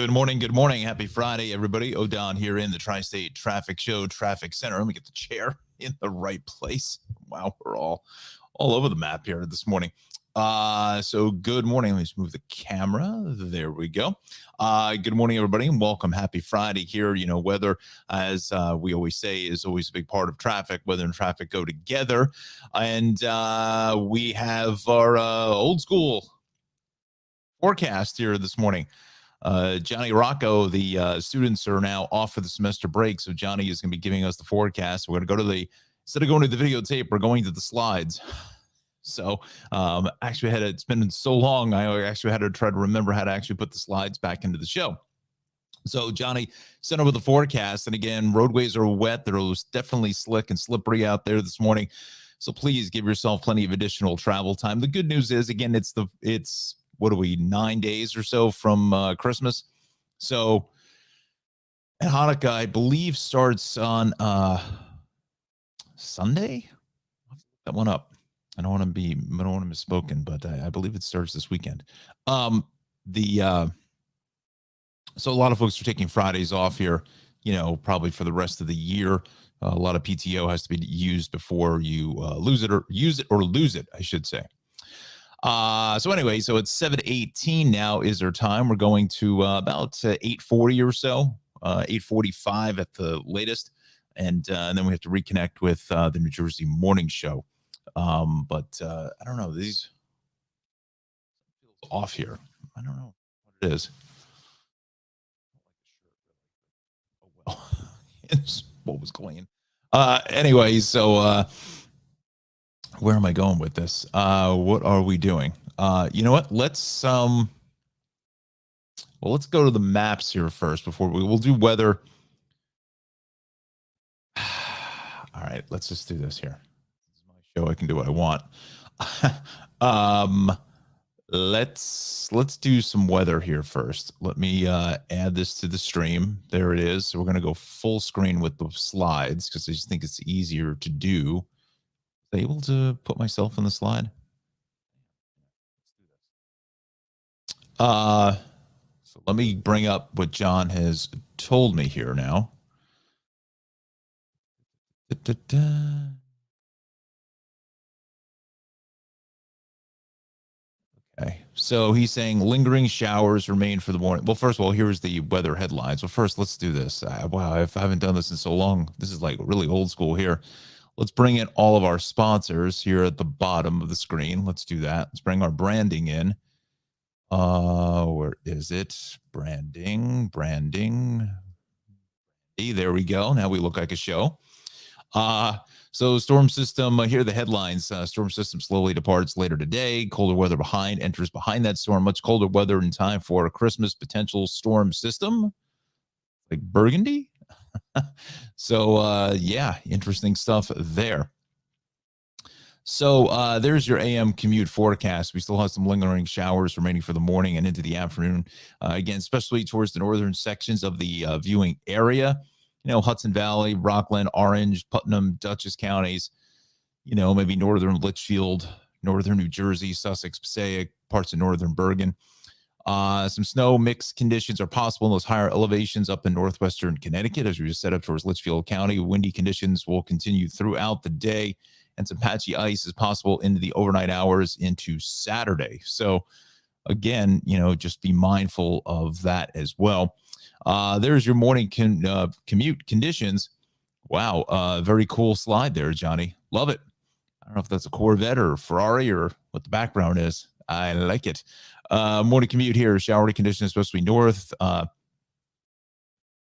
Good morning. Good morning. Happy Friday, everybody. O'Don here in the Tri-State Traffic Show Traffic Center. Let me get the chair in the right place. Wow, we're all over the map here this morning. So good morning. Let me just move the camera. There we go. Good morning, everybody, and welcome. Happy Friday here. You know, weather, as we always say, is always a big part of traffic. Weather and traffic go together. And we have our old school forecast here this morning. Jon Rocco, the students are now off for the semester break, so Johnny is going to be giving us the forecast. We're going to go to instead of going to the videotape, we're going to the slides. So actually it's been so long, I actually had to try to remember how to actually put the slides back into the show. So Johnny sent over the forecast, and again, roadways are wet. They're definitely slick and slippery out there this morning. So please give yourself plenty of additional travel time. The good news is, again, it's what are we, 9 days or so from Christmas. So, and Hanukkah, I believe, starts on Sunday. That one up. I don't want to misspoken, but I believe it starts this weekend. So a lot of folks are taking Fridays off here, you know, probably for the rest of the year. A lot of PTO has to be used before you use it or lose it, I should say. So anyway, so it's 7:18 now is our time. We're going to about 8:40 or so, 8:45 at the latest. And then we have to reconnect with the New Jersey Morning Show. But I don't know, these feels off here. I don't know what it is. Oh, well, it's what was clean. Anyway, so where am I going with this? What are we doing? You know what? Let's go to the maps here first before we'll do weather. All right, let's just do this here. This is my show. I can do what I want. Let's do some weather here first. Let me add this to the stream. There it is. So we're going to go full screen with the slides because I just think it's easier to do. Able to put myself in the slide? So let me bring up what John has told me here now. Okay, so he's saying lingering showers remain for the morning. Well, first of all, here's the weather headlines. Well, first, let's do this. Wow, I haven't done this in so long. This is like really old school here. Let's bring in all of our sponsors here at the bottom of the screen. Let's do that. Let's bring our branding in. Where is it? Branding. Hey, there we go. Now we look like a show. So storm system, here are the headlines. Storm system slowly departs later today. Colder weather enters behind that storm. Much colder weather in time for a Christmas potential storm system. Like Burgundy. So, yeah, interesting stuff there. So there's your AM commute forecast. We still have some lingering showers remaining for the morning and into the afternoon. Again, especially towards the northern sections of the viewing area. You know, Hudson Valley, Rockland, Orange, Putnam, Dutchess counties. You know, maybe northern Litchfield, northern New Jersey, Sussex, Passaic, parts of northern Bergen. Some snow mixed conditions are possible in those higher elevations up in northwestern Connecticut, as we just set up towards Litchfield County. Windy conditions will continue throughout the day, and some patchy ice is possible into the overnight hours into Saturday. So again, you know, just be mindful of that as well. There's your morning commute conditions. Wow, very cool slide there, Johnny. Love it. I don't know if that's a Corvette or a Ferrari or what the background is. I like it. Morning commute here, showery conditions, especially north.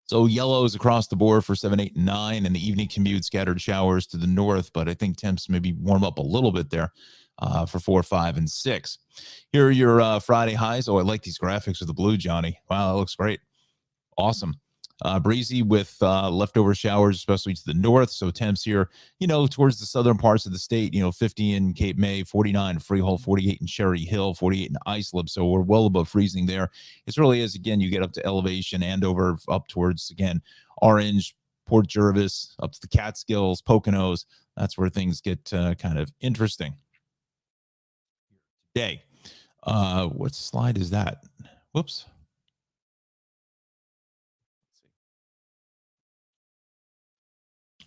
So yellows across the board for 7, 8, and 9, and the evening commute, scattered showers to the north, but I think temps maybe warm up a little bit there for 4, 5, and 6. Here are your Friday highs. Oh, I like these graphics with the blue, Johnny. Wow, that looks great. Awesome. Breezy with leftover showers, especially to the north. So temps here, you know, towards the southern parts of the state, you know, 50 in Cape May, 49 in Freehold, 48 in Cherry Hill, 48 in Islip. So we're well above freezing there. It really is, again, you get up to elevation Andover, up towards, again, Orange, Port Jervis, up to the Catskills, Poconos. That's where things get kind of interesting. Today, what slide is that? Whoops.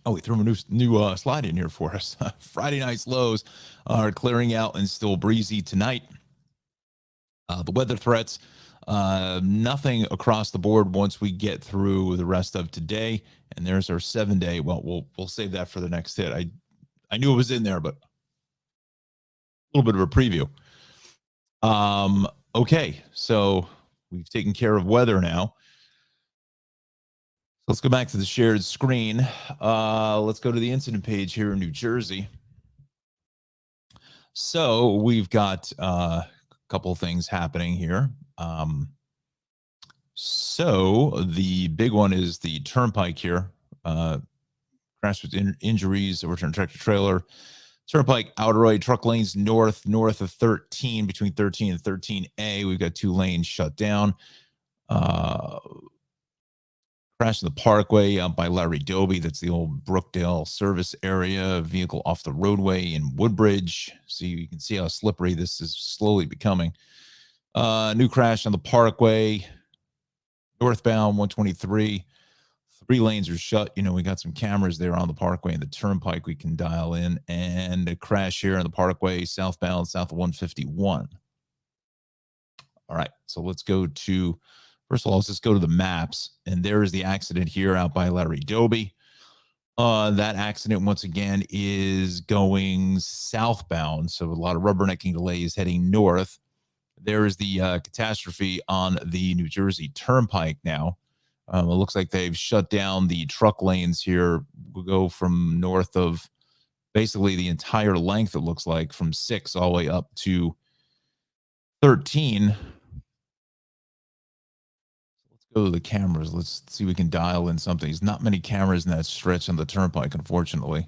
Oh, we threw a new slide in here for us. Friday night's lows are clearing out and still breezy tonight. The weather threats, nothing across the board once we get through the rest of today. And there's our 7 day. Well, we'll save that for the next hit. I knew it was in there, but a little bit of a preview. Okay, so we've taken care of weather now. Let's go back to the shared screen. Let's go to the incident page here in New Jersey. So we've got a couple of things happening here. So the big one is the turnpike here. Crash with injuries, overturned tractor trailer. Turnpike, Outeroy, truck lanes north of 13, between 13 and 13A. We've got 2 lanes shut down. Crash in the Parkway out by Larry Doby. That's the old Brookdale service area. Vehicle off the roadway in Woodbridge. So you can see how slippery this is slowly becoming. New crash on the Parkway. Northbound 123. 3 lanes are shut. You know, we got some cameras there on the Parkway and the Turnpike we can dial in. And a crash here on the Parkway, southbound, south of 151. All right, so let's go to, first of all, let's just go to the maps. And there is the accident here out by Larry Doby. That accident, once again, is going southbound. So a lot of rubbernecking delays heading north. There is the catastrophe on the New Jersey Turnpike now. It looks like they've shut down the truck lanes here. We'll go from north of basically the entire length, it looks like, from 6 all the way up to 13. Let's go to the cameras. Let's see if we can dial in something. There's not many cameras in that stretch on the Turnpike, unfortunately.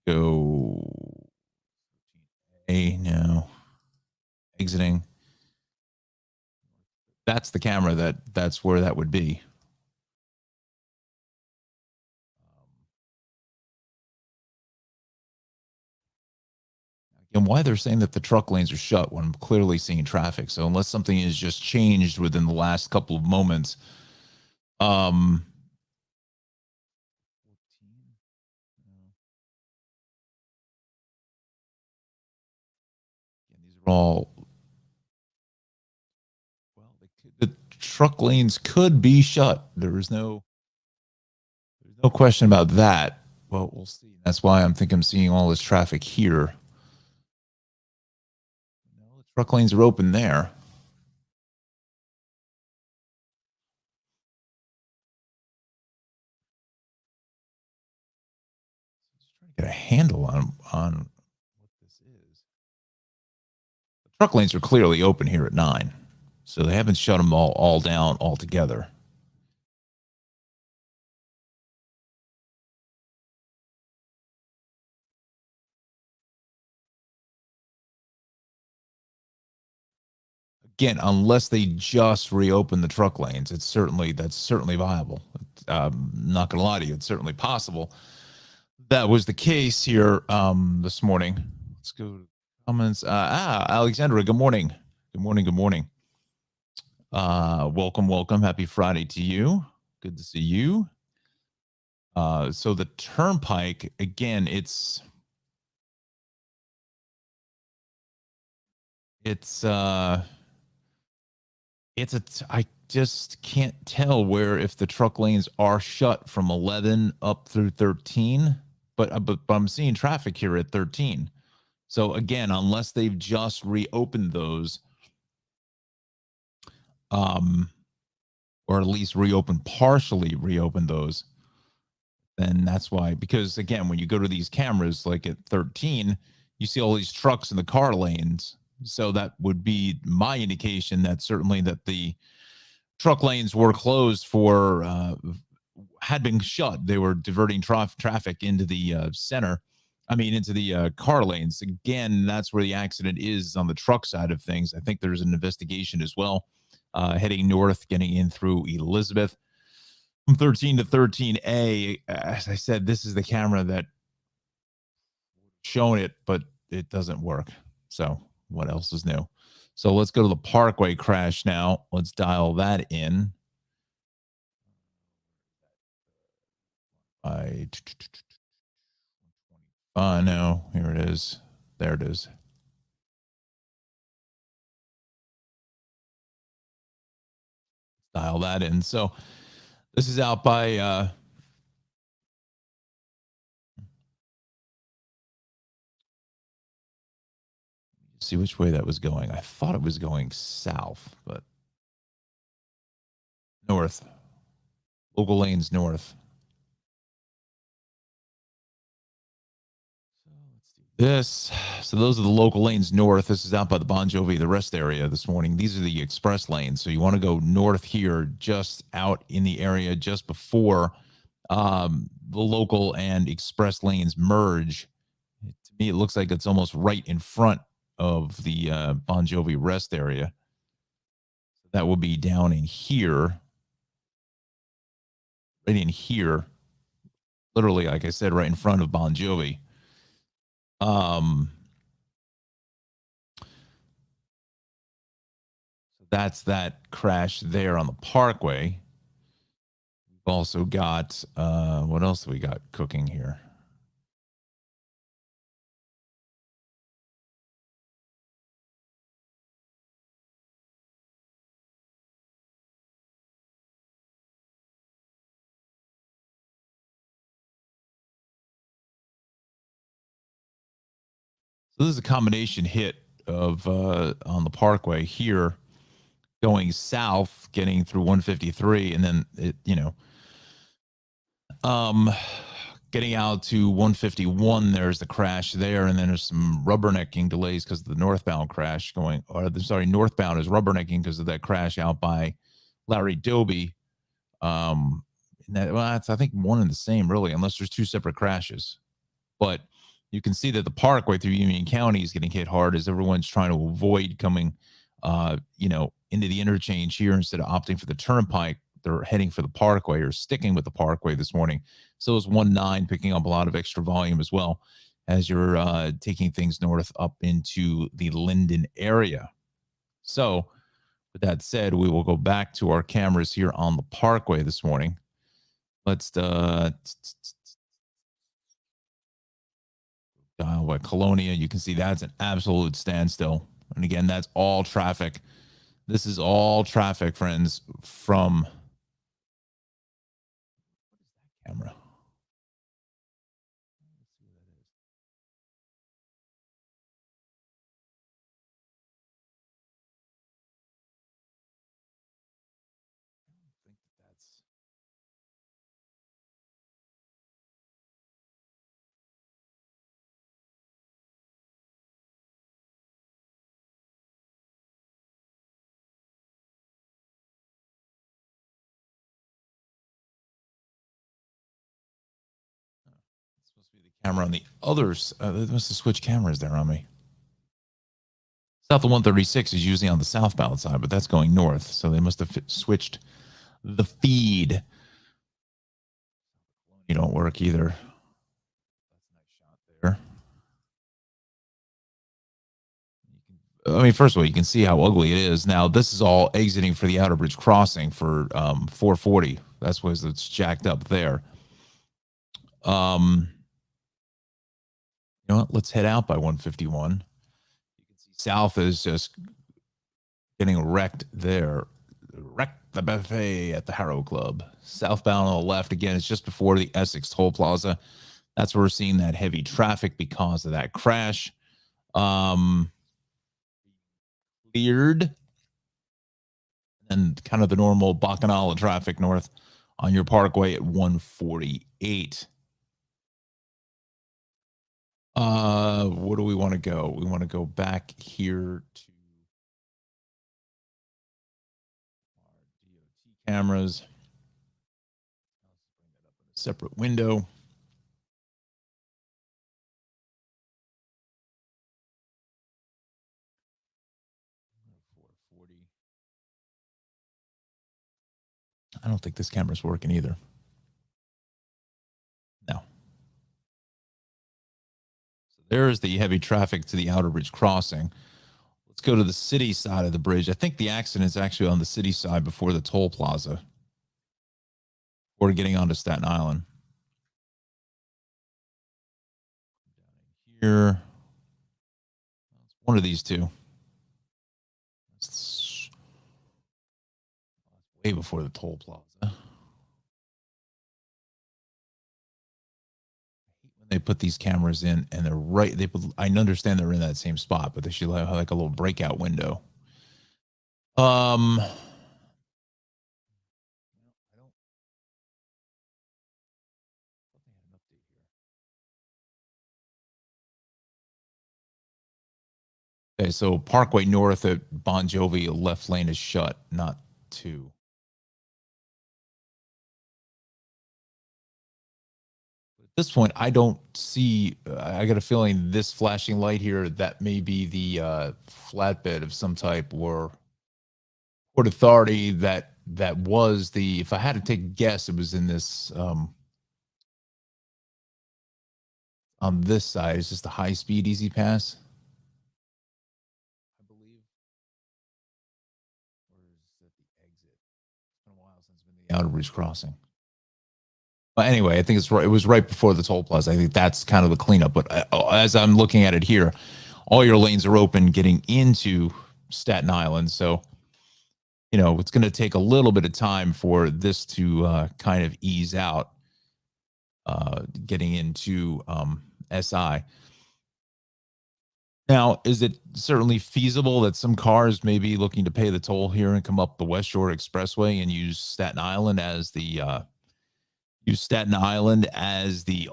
Go A now. Exiting. That's the camera that's where that would be. And why they're saying that the truck lanes are shut when I'm clearly seeing traffic. So unless something has just changed within the last couple of moments, these are all, well, the truck lanes could be shut. There's no question about that. Well, we'll see. That's why I'm thinking I'm seeing all this traffic here. No, the truck lanes are open there. Just trying to get a handle on what this is. The truck lanes are clearly open here at 9, so they haven't shut them all down altogether. Again, unless they just reopen the truck lanes, that's certainly viable. Not gonna lie to you, it's certainly possible. That was the case here this morning. Let's go to comments. Alexandra, good morning. Good morning. Good morning. Welcome. Happy Friday to you. Good to see you. So the Turnpike, again, it's I just can't tell where, if the truck lanes are shut from 11 up through 13, but I'm seeing traffic here at 13. So again, unless they've just reopened those, or at least partially reopened those, then that's why. Because again, when you go to these cameras, like at 13, you see all these trucks in the car lanes. So that would be my indication that certainly that the truck lanes were closed for, had been shut. They were diverting traffic into the center. I mean, into the car lanes. Again, that's where the accident is, on the truck side of things. I think there's an investigation as well, heading north, getting in through Elizabeth. From 13 to 13A, as I said, this is the camera that shown it, but it doesn't work. So what else is new? So let's go to the Parkway crash now. Let's dial that in. I no, here it is. There it is. Dial that in. So this is out by see which way that was going. I thought it was going south, but north. Local lanes north. This, so those are the local lanes north. This is out by the Bon Jovi, the rest area this morning. These are the express lanes. So you want to go north here, just out in the area just before the local and express lanes merge. To me, it looks like it's almost right in front of the Bon Jovi rest area. That will be down in here, right in here, literally, like I said, right in front of Bon Jovi. That's that crash there on the Parkway. We've also got what else do we got cooking here? So this is a combination hit of on the Parkway here, going south, getting through 153, and then it, getting out to 151. There's the crash there, and then there's some rubbernecking delays because of the northbound crash going. Or sorry, northbound is rubbernecking because of that crash out by Larry Doby. That's I think one and the same really, unless there's two separate crashes. But you can see that the Parkway through Union County is getting hit hard as everyone's trying to avoid coming, into the interchange here instead of opting for the Turnpike. They're heading for the Parkway or sticking with the Parkway this morning. So is 1-9 picking up a lot of extra volume as well as you're taking things north up into the Linden area. So with that said, we will go back to our cameras here on the Parkway this morning. Let's dial by Colonia. You can see that's an absolute standstill. And again, that's all traffic. This is all traffic, friends, from camera. Supposed to be the camera on the others. They must have switched cameras there on me. South of 136 is usually on the southbound side, but that's going north. So they must have switched the feed. You don't work either. That's a nice shot there. I mean, first of all, you can see how ugly it is. Now, this is all exiting for the Outer Bridge crossing for 440. That's why it's jacked up there. You know what? Let's head out by 151. You can see south is just getting wrecked there. Wrecked the buffet at the Harrow Club. Southbound on the left, again, it's just before the Essex Toll Plaza. That's where we're seeing that heavy traffic because of that crash. Cleared. And kind of the normal Bacchanal traffic north on your Parkway at 148. Where do we want to go? We want to go back here to our DOT cameras. Let's bring that up in a separate window. I don't think this camera's working either. No. So there's the heavy traffic to the Outer Bridge crossing. Let's go to the city side of the bridge. I think the accident's actually on the city side before the toll plaza. Or getting onto Staten Island. here. One of these two. It's way before the toll plaza. They put these cameras in and they're right. I understand they're in that same spot, but they should have like a little breakout window. Okay, so Parkway North at Bon Jovi, left lane is shut, not 2. At this point, I don't see. I got a feeling this flashing light here, that may be the flatbed of some type, or Port Authority. That was the. If I had to take a guess, it was in this. On this side, it's just a high speed easy pass. I believe. Or is that the exit? It's been a while since I've been the Outerbridge crossing. But anyway, I think it's right. It was right before the toll plaza. I think that's kind of the cleanup. But as I'm looking at it here, all your lanes are open getting into Staten Island. So, it's going to take a little bit of time for this to kind of ease out, getting into SI. Now, is it certainly feasible that some cars may be looking to pay the toll here and come up the West Shore Expressway and use Staten Island as the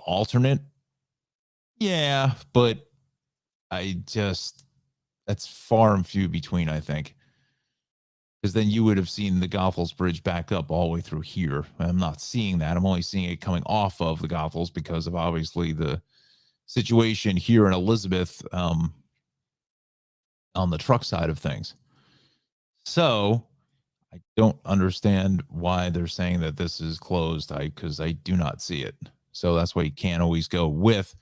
alternate? Yeah, but that's far and few between, I think. Because then you would have seen the Goethals Bridge back up all the way through here. I'm not seeing that. I'm only seeing it coming off of the Goethals because of obviously the situation here in Elizabeth on the truck side of things. So I don't understand why they're saying that this is closed, because I do not see it. So that's why you can't always go with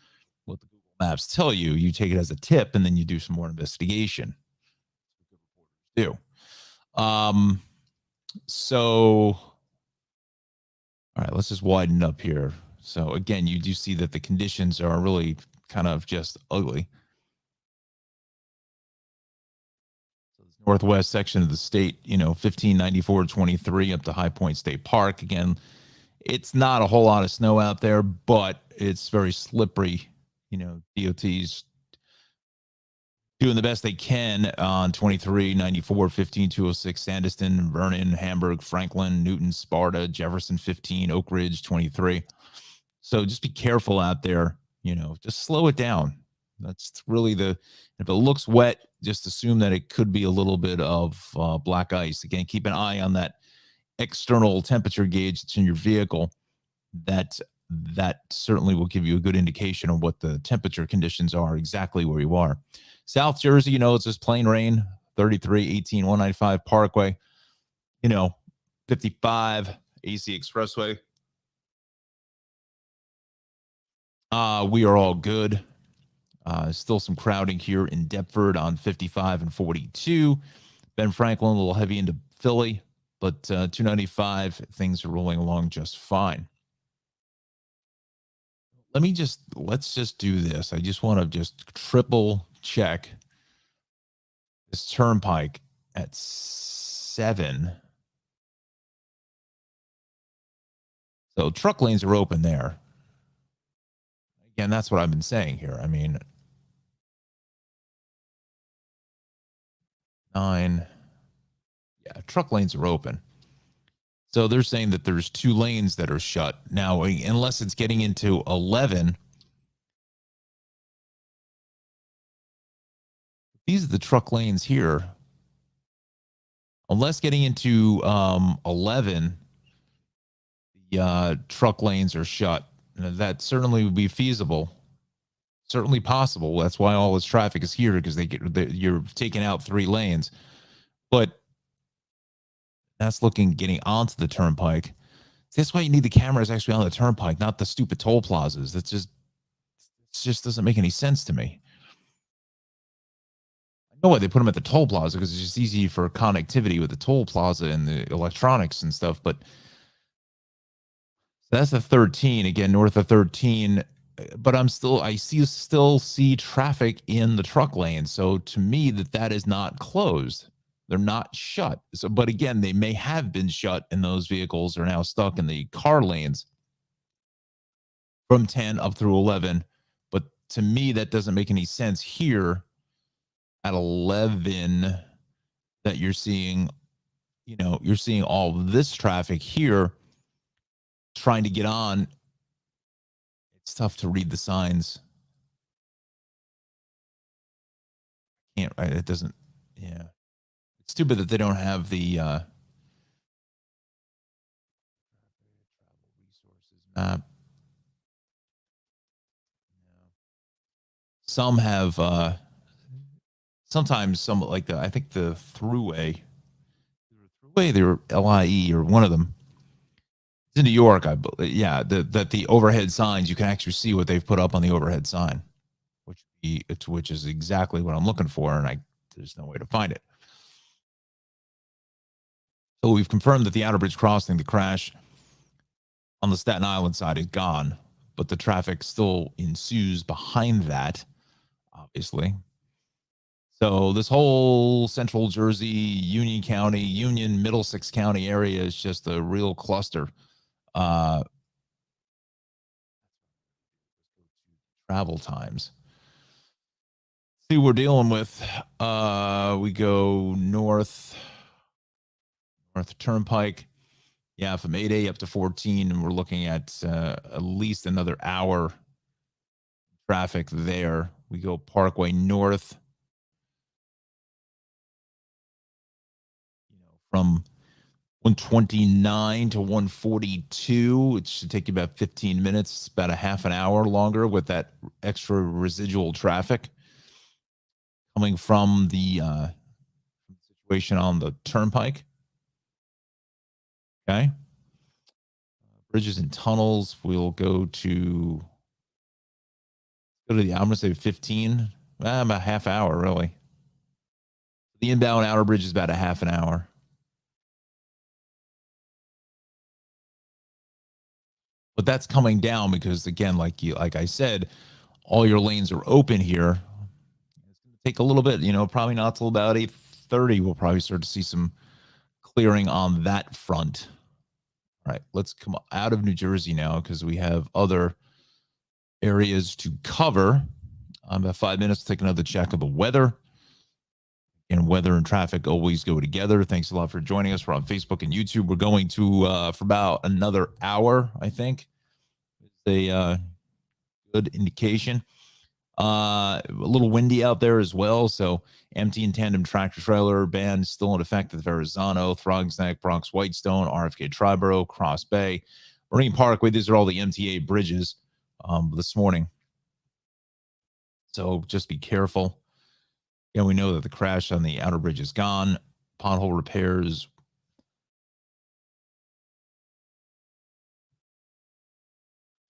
what the Google Maps tell you. You take it as a tip, and then you do some more investigation. Do. So, all right, let's just widen up here. So again, you do see that the conditions are really kind of just ugly. So this northwest section of the state, 1594-23 up to High Point State Park. Again, it's not a whole lot of snow out there, but it's very slippery. DOT's doing the best they can on 23, 94, 15, 206, Sandyston, Vernon, Hamburg, Franklin, Newton, Sparta, Jefferson, 15, Oak Ridge, 23. So just be careful out there. Just slow it down. That's really if it looks wet, just assume that it could be a little bit of black ice. Again, keep an eye on that external temperature gauge that's in your vehicle. That certainly will give you a good indication of what the temperature conditions are exactly where you are. South Jersey, it's just plain rain, 33, 18, 195 Parkway, 55 AC Expressway. We are all good. Still some crowding here in Deptford on 55 and 42. Ben Franklin, a little heavy into Philly, but 295, things are rolling along just fine. Let's just do this. I just want to just triple check this turnpike at 7. So truck lanes are open there. Again, that's what I've been saying here. I mean, 9. Yeah, truck lanes are open. So they're saying that there's 2 lanes that are shut. Now, unless it's getting into 11, these are the truck lanes here. Unless getting into 11, the truck lanes are shut. That certainly would be feasible. Certainly possible. That's why all this traffic is here, because you're taking out 3 lanes. But that's getting onto the turnpike. That's why you need the cameras actually on the turnpike, not the stupid toll plazas. It just doesn't make any sense to me. I know why they put them at the toll plaza, because it's just easy for connectivity with the toll plaza and the electronics and stuff. But that's the 13. Again, north of 13, but still see traffic in the truck lane. So to me, that is not closed. They're not shut. So, but again, they may have been shut, and those vehicles are now stuck in the car lanes from 10 up through 11. But to me, that doesn't make any sense here at 11 that you're seeing, you're seeing all this traffic here trying to get on. It's tough to read the signs. It doesn't, yeah. It's stupid that they don't have the resources map. Some have, sometimes some like I think the throughway, they're LIE or one of them. It's in New York, I believe. Yeah, that the overhead signs, you can actually see what they've put up on the overhead sign, which is exactly what I'm looking for, and there's no way to find it. So we've confirmed that the Outer Bridge crossing, the crash on the Staten Island side, is gone, but the traffic still ensues behind that, obviously. So this whole Central Jersey, Union County, Middlesex County area is just a real cluster. Travel times. See, we're dealing with. We go north Turnpike. Yeah, from 8A up to 14, and we're looking at least another hour traffic there. We go Parkway North. From 129 to 142. It should take you about 15 minutes, about a half an hour longer with that extra residual traffic coming from the situation on the turnpike. Okay. Bridges and tunnels. We'll go to I'm going to say 15, about half hour, really. The inbound outer bridge is about a half an hour. But that's coming down because, again, like I said, all your lanes are open here. It's going to take a little bit, probably not till about 8:30. We'll probably start to see some clearing on that front. All right, let's come out of New Jersey now because we have other areas to cover. About 5 minutes to take another check of the weather. And weather and traffic always go together. Thanks a lot for joining us. We're on Facebook and YouTube. We're going to for about another hour, I think. It's a good indication. A little windy out there as well. So empty and tandem tractor trailer ban still in effect at Verrazano, Throgs Neck, Bronx Whitestone, RFK Triborough, Cross Bay, Marine Parkway. These are all the MTA bridges this morning. So just be careful. We know that the crash on the outer bridge is gone. Pothole repairs.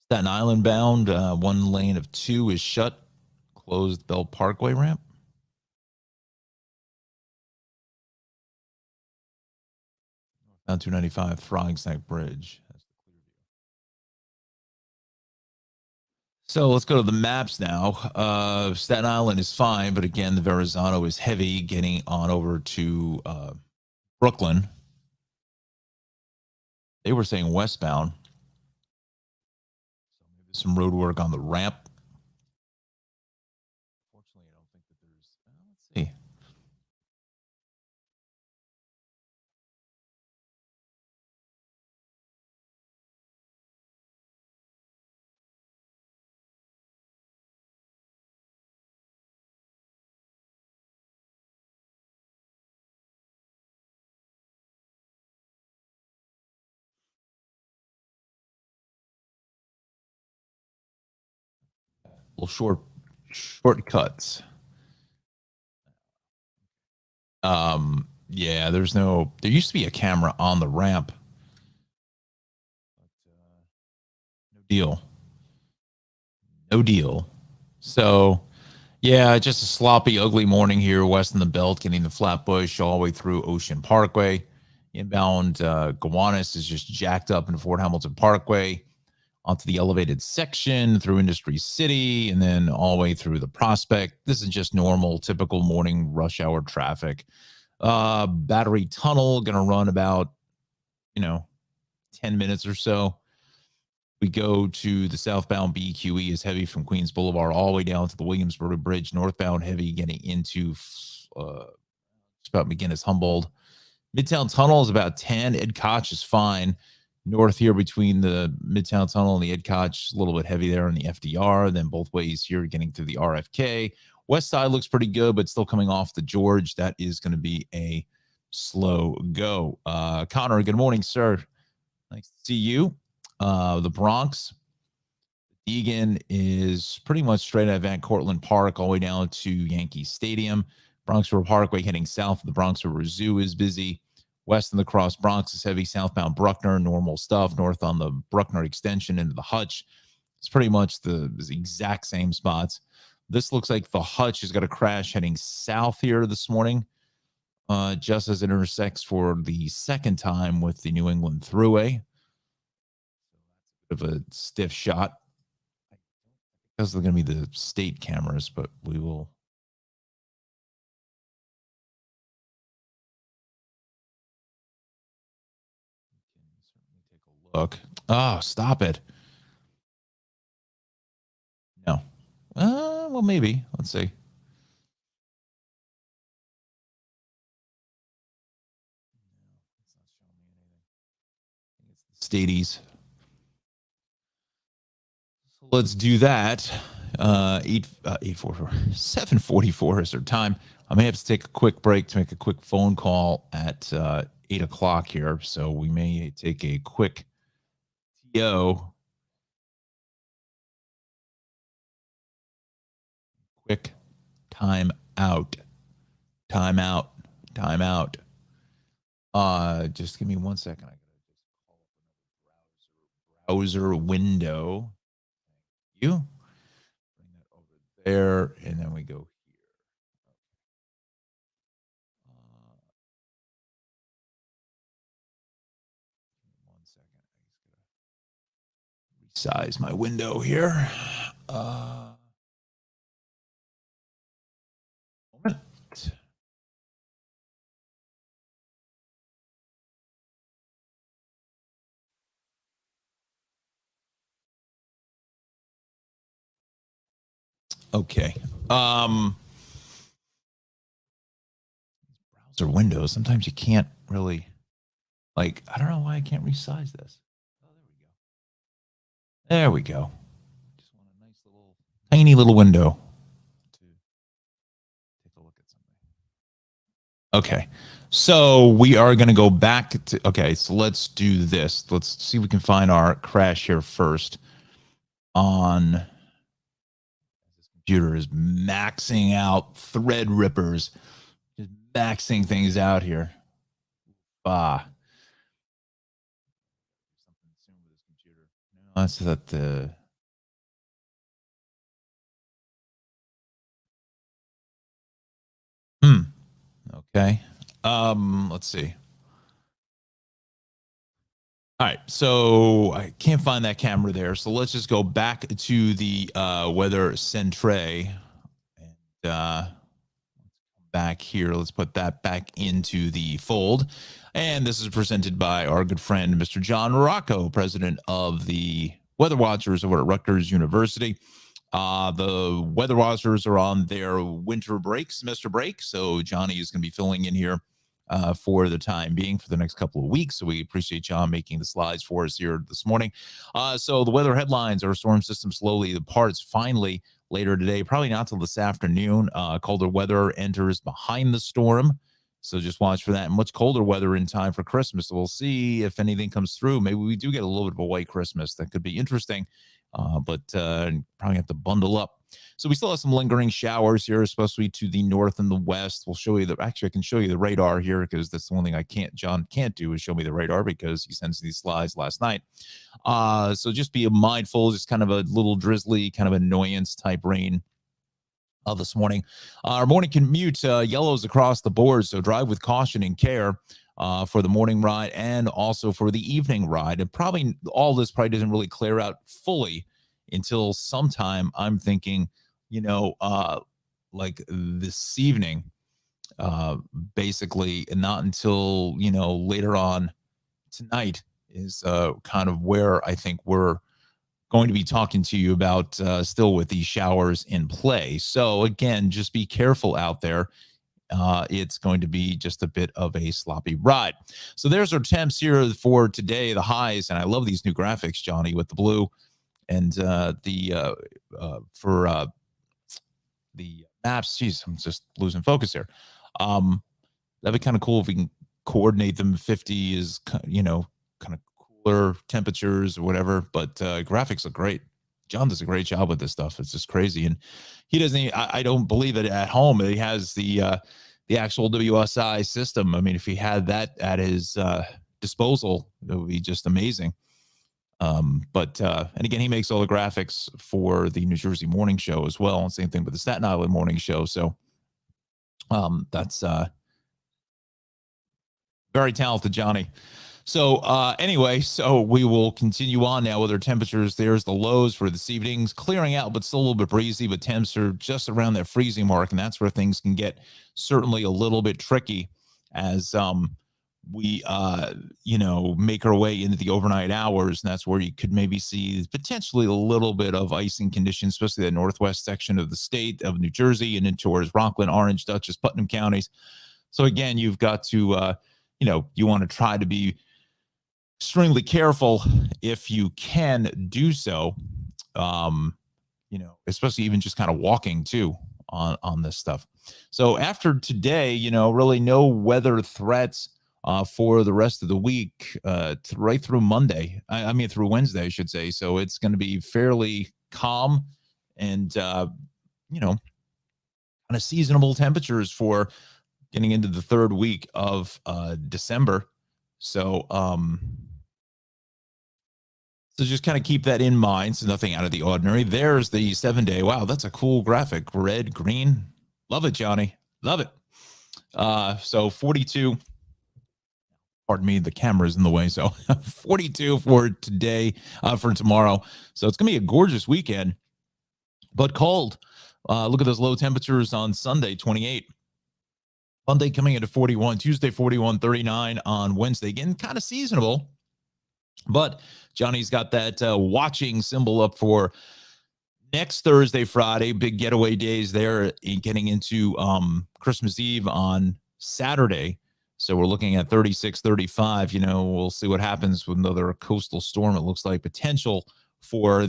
Staten Island bound. One lane of two is shut. Closed Bell Parkway ramp. Down 295 Throgs Neck Bridge. So let's go to the maps now. Staten Island is fine, but again, the Verrazano is heavy getting on over to Brooklyn. They were saying westbound. So maybe some road work on the ramp. Unfortunately, I don't think that there's. Let's see. Little shortcuts. Yeah, there used to be a camera on the ramp. But, no deal. So yeah, just a sloppy, ugly morning here west in the belt, getting the Flatbush all the way through Ocean Parkway. Inbound Gowanus is just jacked up in Fort Hamilton Parkway. onto the elevated section through Industry City and then all the way through the Prospect. This is just normal, typical morning rush hour traffic. Battery Tunnel going to run about, 10 minutes or so. We go to the southbound BQE is heavy from Queens Boulevard all the way down to the Williamsburg Bridge. Northbound heavy getting into just about McGinnis Humboldt. Midtown Tunnel is about 10. Ed Koch is fine. North here between the Midtown Tunnel and the Ed Koch, a little bit heavy there on the FDR. Then both ways here getting through the RFK. West side looks pretty good, but still coming off the George. That is going to be a slow go. Connor, good morning, sir. Nice to see you. The Bronx, Egan is pretty much straight out of Van Cortlandt Park all the way down to Yankee Stadium. Bronx River Parkway heading south of the Bronx River Zoo is busy. West in the Cross Bronx is heavy. Southbound Bruckner, normal stuff. North on the Bruckner extension into the Hutch. It's pretty much the exact same spots. This looks like the Hutch has got a crash heading south here this morning, just as it intersects for the second time with the New England Thruway. Bit of a stiff shot. Those are going to be the state cameras, but we will. Certainly take a look. Oh, stop it. No. Well, maybe. Let's see. It's the Stadies. So let's do that. 7:44 is our time. I may have to take a quick break to make a quick phone call at 8 o'clock here. So we may take a quick TO. Quick time out. Time out. Time out. Just give me 1 second. I gotta just call up another browser window. Thank you. Bring that over there, and then we go here. Okay. 1 second. I just gotta resize my window here. Moment. Okay. Browser windows. Sometimes you can't really, I don't know why I can't resize this. Oh, there we go. There we go. Just want a nice little, tiny little window to take a look at something. Okay. So we are going to go back to, okay, so let's do this. Let's see if we can find our crash here first on, this computer is maxing out Threadrippers, just maxing things out here. That's that the okay. Let's see. All right, so I can't find that camera there. So let's just go back to the weather centre and back here. Let's put that back into the fold. And this is presented by our good friend, Mr. Jon Rocco, president of the Weather Watchers over at Rutgers University. The Weather Watchers are on their winter break, semester break. So Johnny is going to be filling in here for the time being for the next couple of weeks. So we appreciate John making the slides for us here this morning. So the weather headlines are storm system slowly departs finally later today, probably not till this afternoon. Colder weather enters behind the storm. So just watch for that. And much colder weather in time for Christmas. So we'll see if anything comes through. Maybe we do get a little bit of a white Christmas. That could be interesting, but probably have to bundle up. So we still have some lingering showers here, especially to the north and the west. We'll show you actually I can show you the radar here because that's the one thing John can't do is show me the radar because he sends these slides last night. So just be mindful, just kind of a little drizzly, kind of annoyance type rain this morning. Our morning commute, yellows across the board, so drive with caution and care. for the morning ride and also for the evening ride. And probably all this probably doesn't really clear out fully until sometime, I'm thinking, like this evening, uh, basically, and not until, later on tonight is kind of where I think we're going to be talking to you about still with these showers in play. So again, just be careful out there. It's going to be just a bit of a sloppy ride. So there's our temps here for today, the highs, and I love these new graphics, Johnny, with the blue and for the maps. Geez, I'm just losing focus here. That'd be kind of cool if we can coordinate them. 50 is, kind of cooler temperatures or whatever, but graphics look great. John does a great job with this stuff. It's just crazy. And he doesn't, I don't believe it at home. He has the actual WSI system. I mean, if he had that at his disposal, it would be just amazing. And again, he makes all the graphics for the New Jersey morning show as well. And same thing with the Staten Island morning show. So that's very talented, Johnny. So anyway, so we will continue on now with our temperatures. There's the lows for this evening's clearing out, but still a little bit breezy, but temps are just around that freezing mark. And that's where things can get certainly a little bit tricky as we, make our way into the overnight hours. And that's where you could maybe see potentially a little bit of icing conditions, especially the northwest section of the state of New Jersey and into towards Rockland, Orange, Dutchess, Putnam counties. So again, you've got to, you want to try to be extremely careful if you can do so, especially even just kind of walking too on this stuff. So after today, really no weather threats for the rest of the week, right through Monday. I mean, through Wednesday, I should say. So it's going to be fairly calm and, kind of seasonable temperatures for getting into the third week of December. So, so just kind of keep that in mind. So nothing out of the ordinary. There's the 7-day. Wow, that's a cool graphic. Red, green. Love it, Johnny. Love it. So 42. Pardon me, the camera's in the way. So 42 for today, for tomorrow. So it's going to be a gorgeous weekend, but cold. Look at those low temperatures on Sunday, 28. Monday coming into 41. Tuesday, 41, 39 on Wednesday. Again, kind of seasonable. But Johnny's got that watching symbol up for next Thursday, Friday, big getaway days there, getting into Christmas Eve on Saturday. So we're looking at 36, 35. We'll see what happens with another coastal storm. It looks like potential for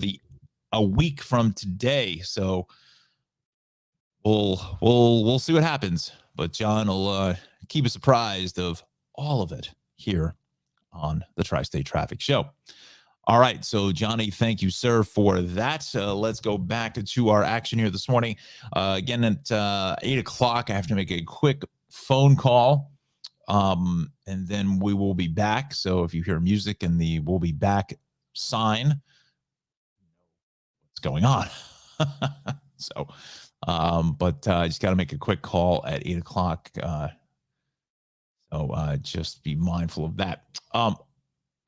a week from today. So we'll see what happens. But John will keep us apprised of all of it here on the Tri-State Traffic Show. All right. So, Johnny, thank you, sir, for that. Let's go back to our action here this morning. Again, at 8 o'clock, I have to make a quick phone call, and then we will be back. So if you hear music and the "we'll be back" sign, what's going on? So, but I just got to make a quick call at 8 o'clock. So just be mindful of that.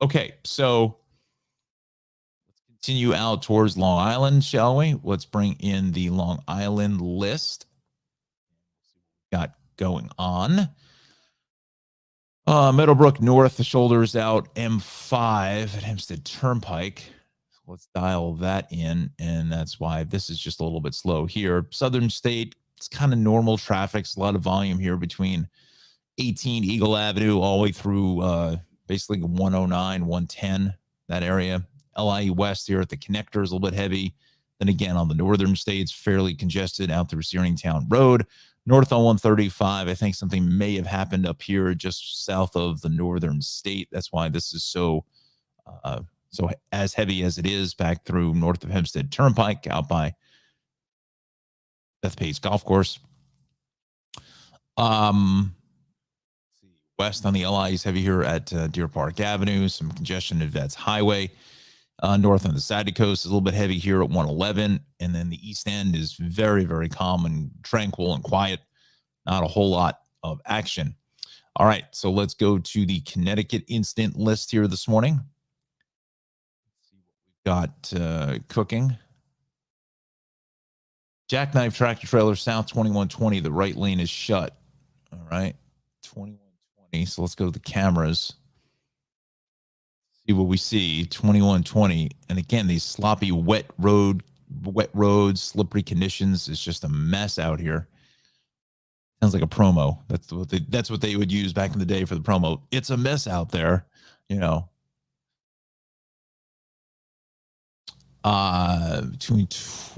Okay, so let's continue out towards Long Island, shall we? Let's bring in the Long Island list. Got going on. Meadowbrook North, the shoulders out, M5 at Hempstead Turnpike. Let's dial that in, and that's why this is just a little bit slow here. Southern State, it's kind of normal traffic. It's a lot of volume here between 18 Eagle Avenue all the way through basically 109, 110, that area. LIE West here at the connector is a little bit heavy. Then again, on the northern states, fairly congested out through Searingtown Road. North on 135, I think something may have happened up here just south of the northern state. That's why this is so as heavy as it is back through north of Hempstead Turnpike out by Bethpage Golf Course. West on the LI is heavy here at Deer Park Avenue. Some congestion at Vets Highway. North on the side coast is a little bit heavy here at 111. And then the East End is very, very calm and tranquil and quiet. Not a whole lot of action. All right, so let's go to the Connecticut instant list here this morning. Let's see what we've got cooking. Jackknife tractor trailer south 2120. The right lane is shut. All right, 2120. So let's go to the cameras. See what we see. 2120. And again, these sloppy wet roads, slippery conditions. It's just a mess out here. Sounds like a promo. That's what they would use back in the day for the promo. It's a mess out there, you know. Between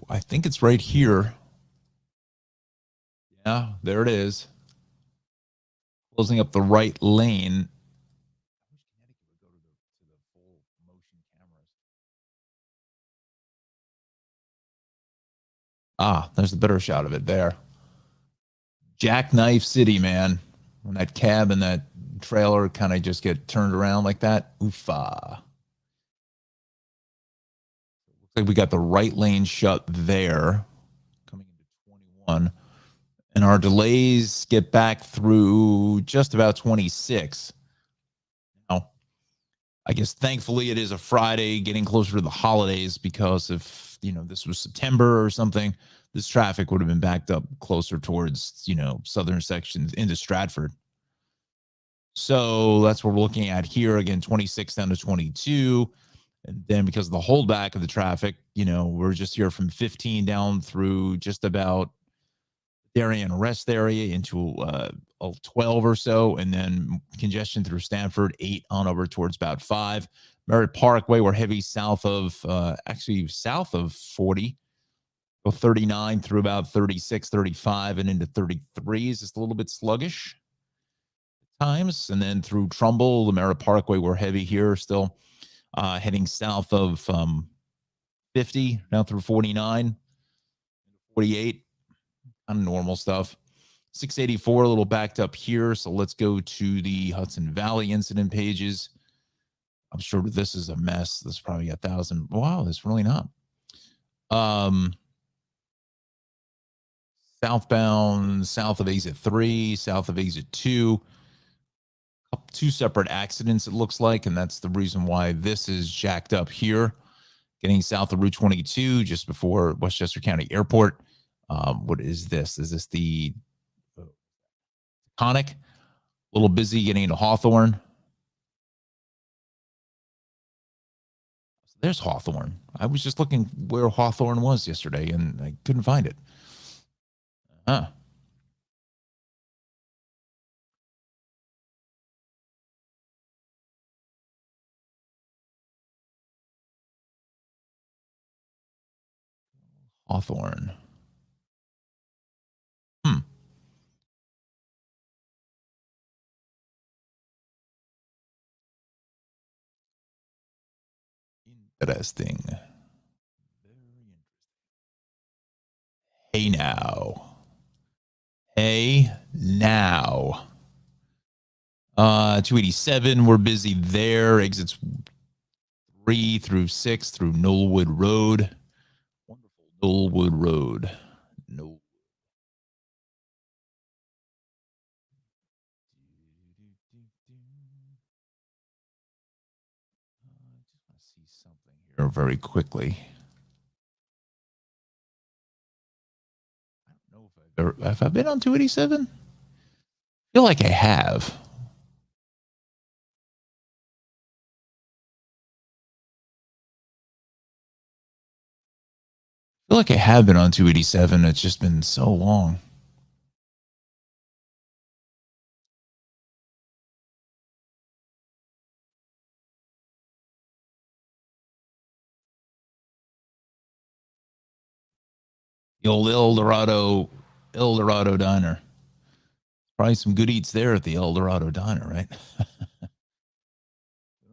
I think it's right here. Yeah, there it is. Closing up the right lane. Ah, there's the better shot of it there. Jackknife City, man. When that cab and that trailer kind of just get turned around like that. Oofa. Looks like we got the right lane shut there. Coming into 21. And our delays get back through just about 26. Now, I guess thankfully it is a Friday, getting closer to the holidays, because if, this was September or something, this traffic would have been backed up closer towards, southern sections into Stratford. So that's what we're looking at here. Again, 26 down to 22. And then because of the holdback of the traffic, we're just here from 15 down through just about Darien rest area into 12 or so, and then congestion through Stanford, 8 on over towards about 5. Merritt Parkway, we're heavy south of 40. Go 39 through about 36, 35, and into 33s. Just a little bit sluggish at times. And then through Trumbull, the Merritt Parkway, we're heavy here still, heading south of 50, down through 49, 48. Normal stuff. 684, a little backed up here. So let's go to the Hudson Valley incident pages. I'm sure this is a mess. This is probably 1,000. Wow, it's really not. Southbound, south of exit 3, south of exit 2. Two separate accidents, it looks like, and that's the reason why this is jacked up here. Getting south of Route 22, just before Westchester County Airport. What is this? Is this the Conic? A little busy getting into Hawthorne. There's Hawthorne. I was just looking where Hawthorne was yesterday, and I couldn't find it. Hawthorne. Interesting. Hey now. Hey now. 287, we're busy there. Exits 3 through 6 through Knollwood Road. Wonderful Knollwood Road. No. I just want to see something here very quickly. I don't know if I've been on 287. I feel like I have. I feel like I have been on 287. It's just been so long. The old El Dorado Diner. Probably some good eats there at the El Dorado Diner, right?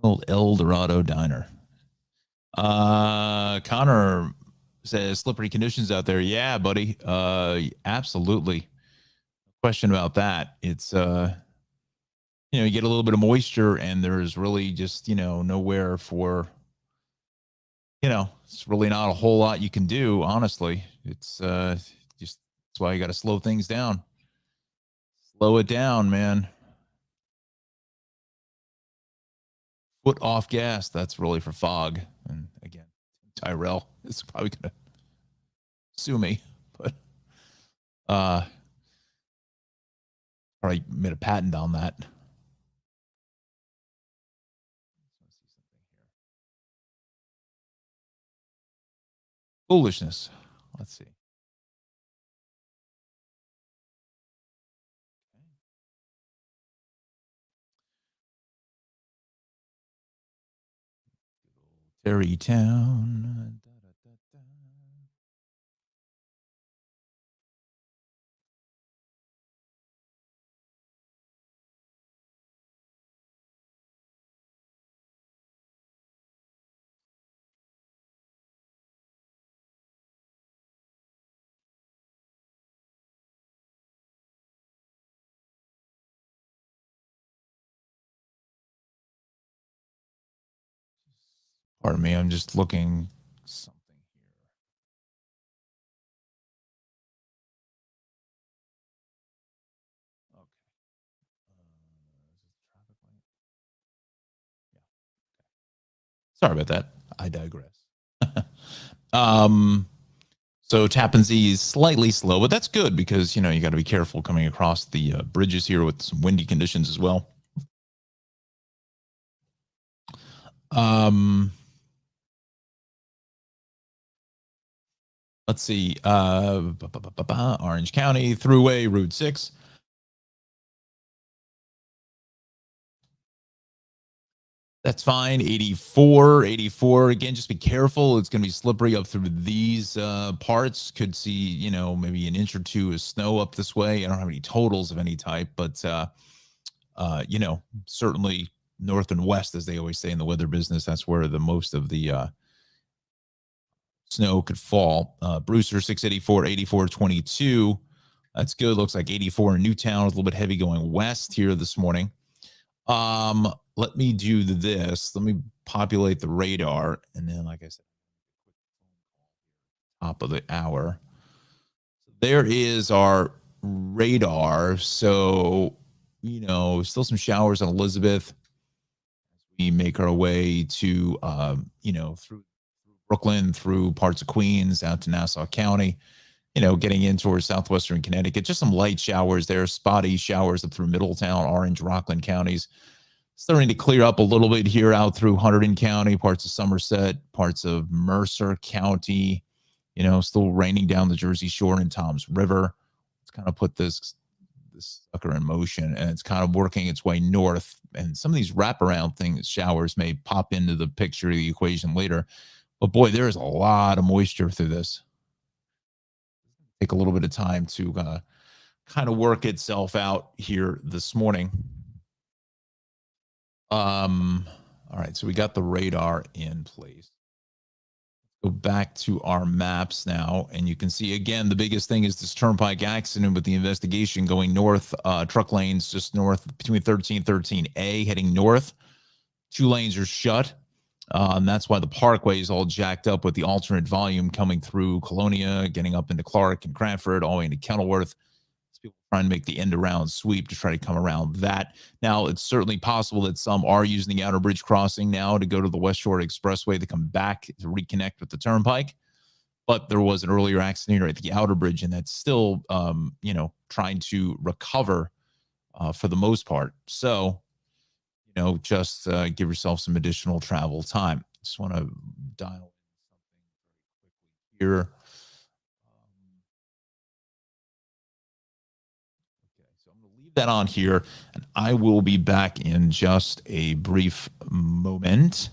Old El Dorado Diner. Connor says slippery conditions out there. Yeah, buddy. Absolutely. Question about that. It's you get a little bit of moisture and there's really just, nowhere for, it's really not a whole lot you can do, honestly. It's just that's why you got to slow things down. Slow it down, man. foot off gas. That's really for fog. And again, Tyrell is probably going to sue me, but probably made a patent on that. Foolishness. Let's see. Terrytown. Pardon me, I'm just looking something here. Okay. Sorry about that. I digress. So Tappan Zee is slightly slow, but that's good because, you got to be careful coming across the bridges here with some windy conditions as well. Let's see. Orange County, Thruway, Route 6. That's fine. 84. Again, just be careful. It's going to be slippery up through these parts. Could see, maybe an inch or two of snow up this way. I don't have any totals of any type, but, certainly north and west, as they always say in the weather business, that's where the most of the snow could fall. Brewster, 684, 84, 22. That's good. Looks like 84 in Newtown. It's a little bit heavy going west here this morning. Let me do this. Let me populate the radar. And then, like I said, top of the hour. There is our radar. So, still some showers on Elizabeth. We make our way to, through Brooklyn, through parts of Queens, out to Nassau County, getting in towards southwestern Connecticut. Just some light showers there, spotty showers up through Middletown, Orange, Rockland counties. Starting to clear up a little bit here out through Hunterdon County, parts of Somerset, parts of Mercer County, still raining down the Jersey Shore and Toms River. It's kind of put this sucker in motion, and it's kind of working its way north. And some of these wraparound things, showers, may pop into the picture of the equation later. But boy, there is a lot of moisture through this. Take a little bit of time to kind of work itself out here this morning. All right, so we got the radar in place. Go back to our maps now, and you can see again the biggest thing is this turnpike accident with the investigation going north. Truck lanes just north between 13A heading north. 2 lanes are shut. And that's why the parkway is all jacked up with the alternate volume coming through Colonia, getting up into Clark and Cranford, all the way into Kenilworth. People trying to make the end around sweep to try to come around that. Now, it's certainly possible that some are using the outer bridge crossing now to go to the West Shore Expressway to come back to reconnect with the turnpike. But there was an earlier accident at the outer bridge, and that's still, trying to recover for the most part. So, just give yourself some additional travel time. Just want to dial in something very quickly here. So I'm going to leave that on here, and I will be back in just a brief moment.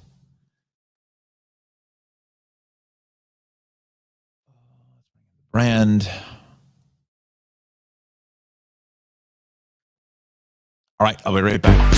Brand. All right, I'll be right back.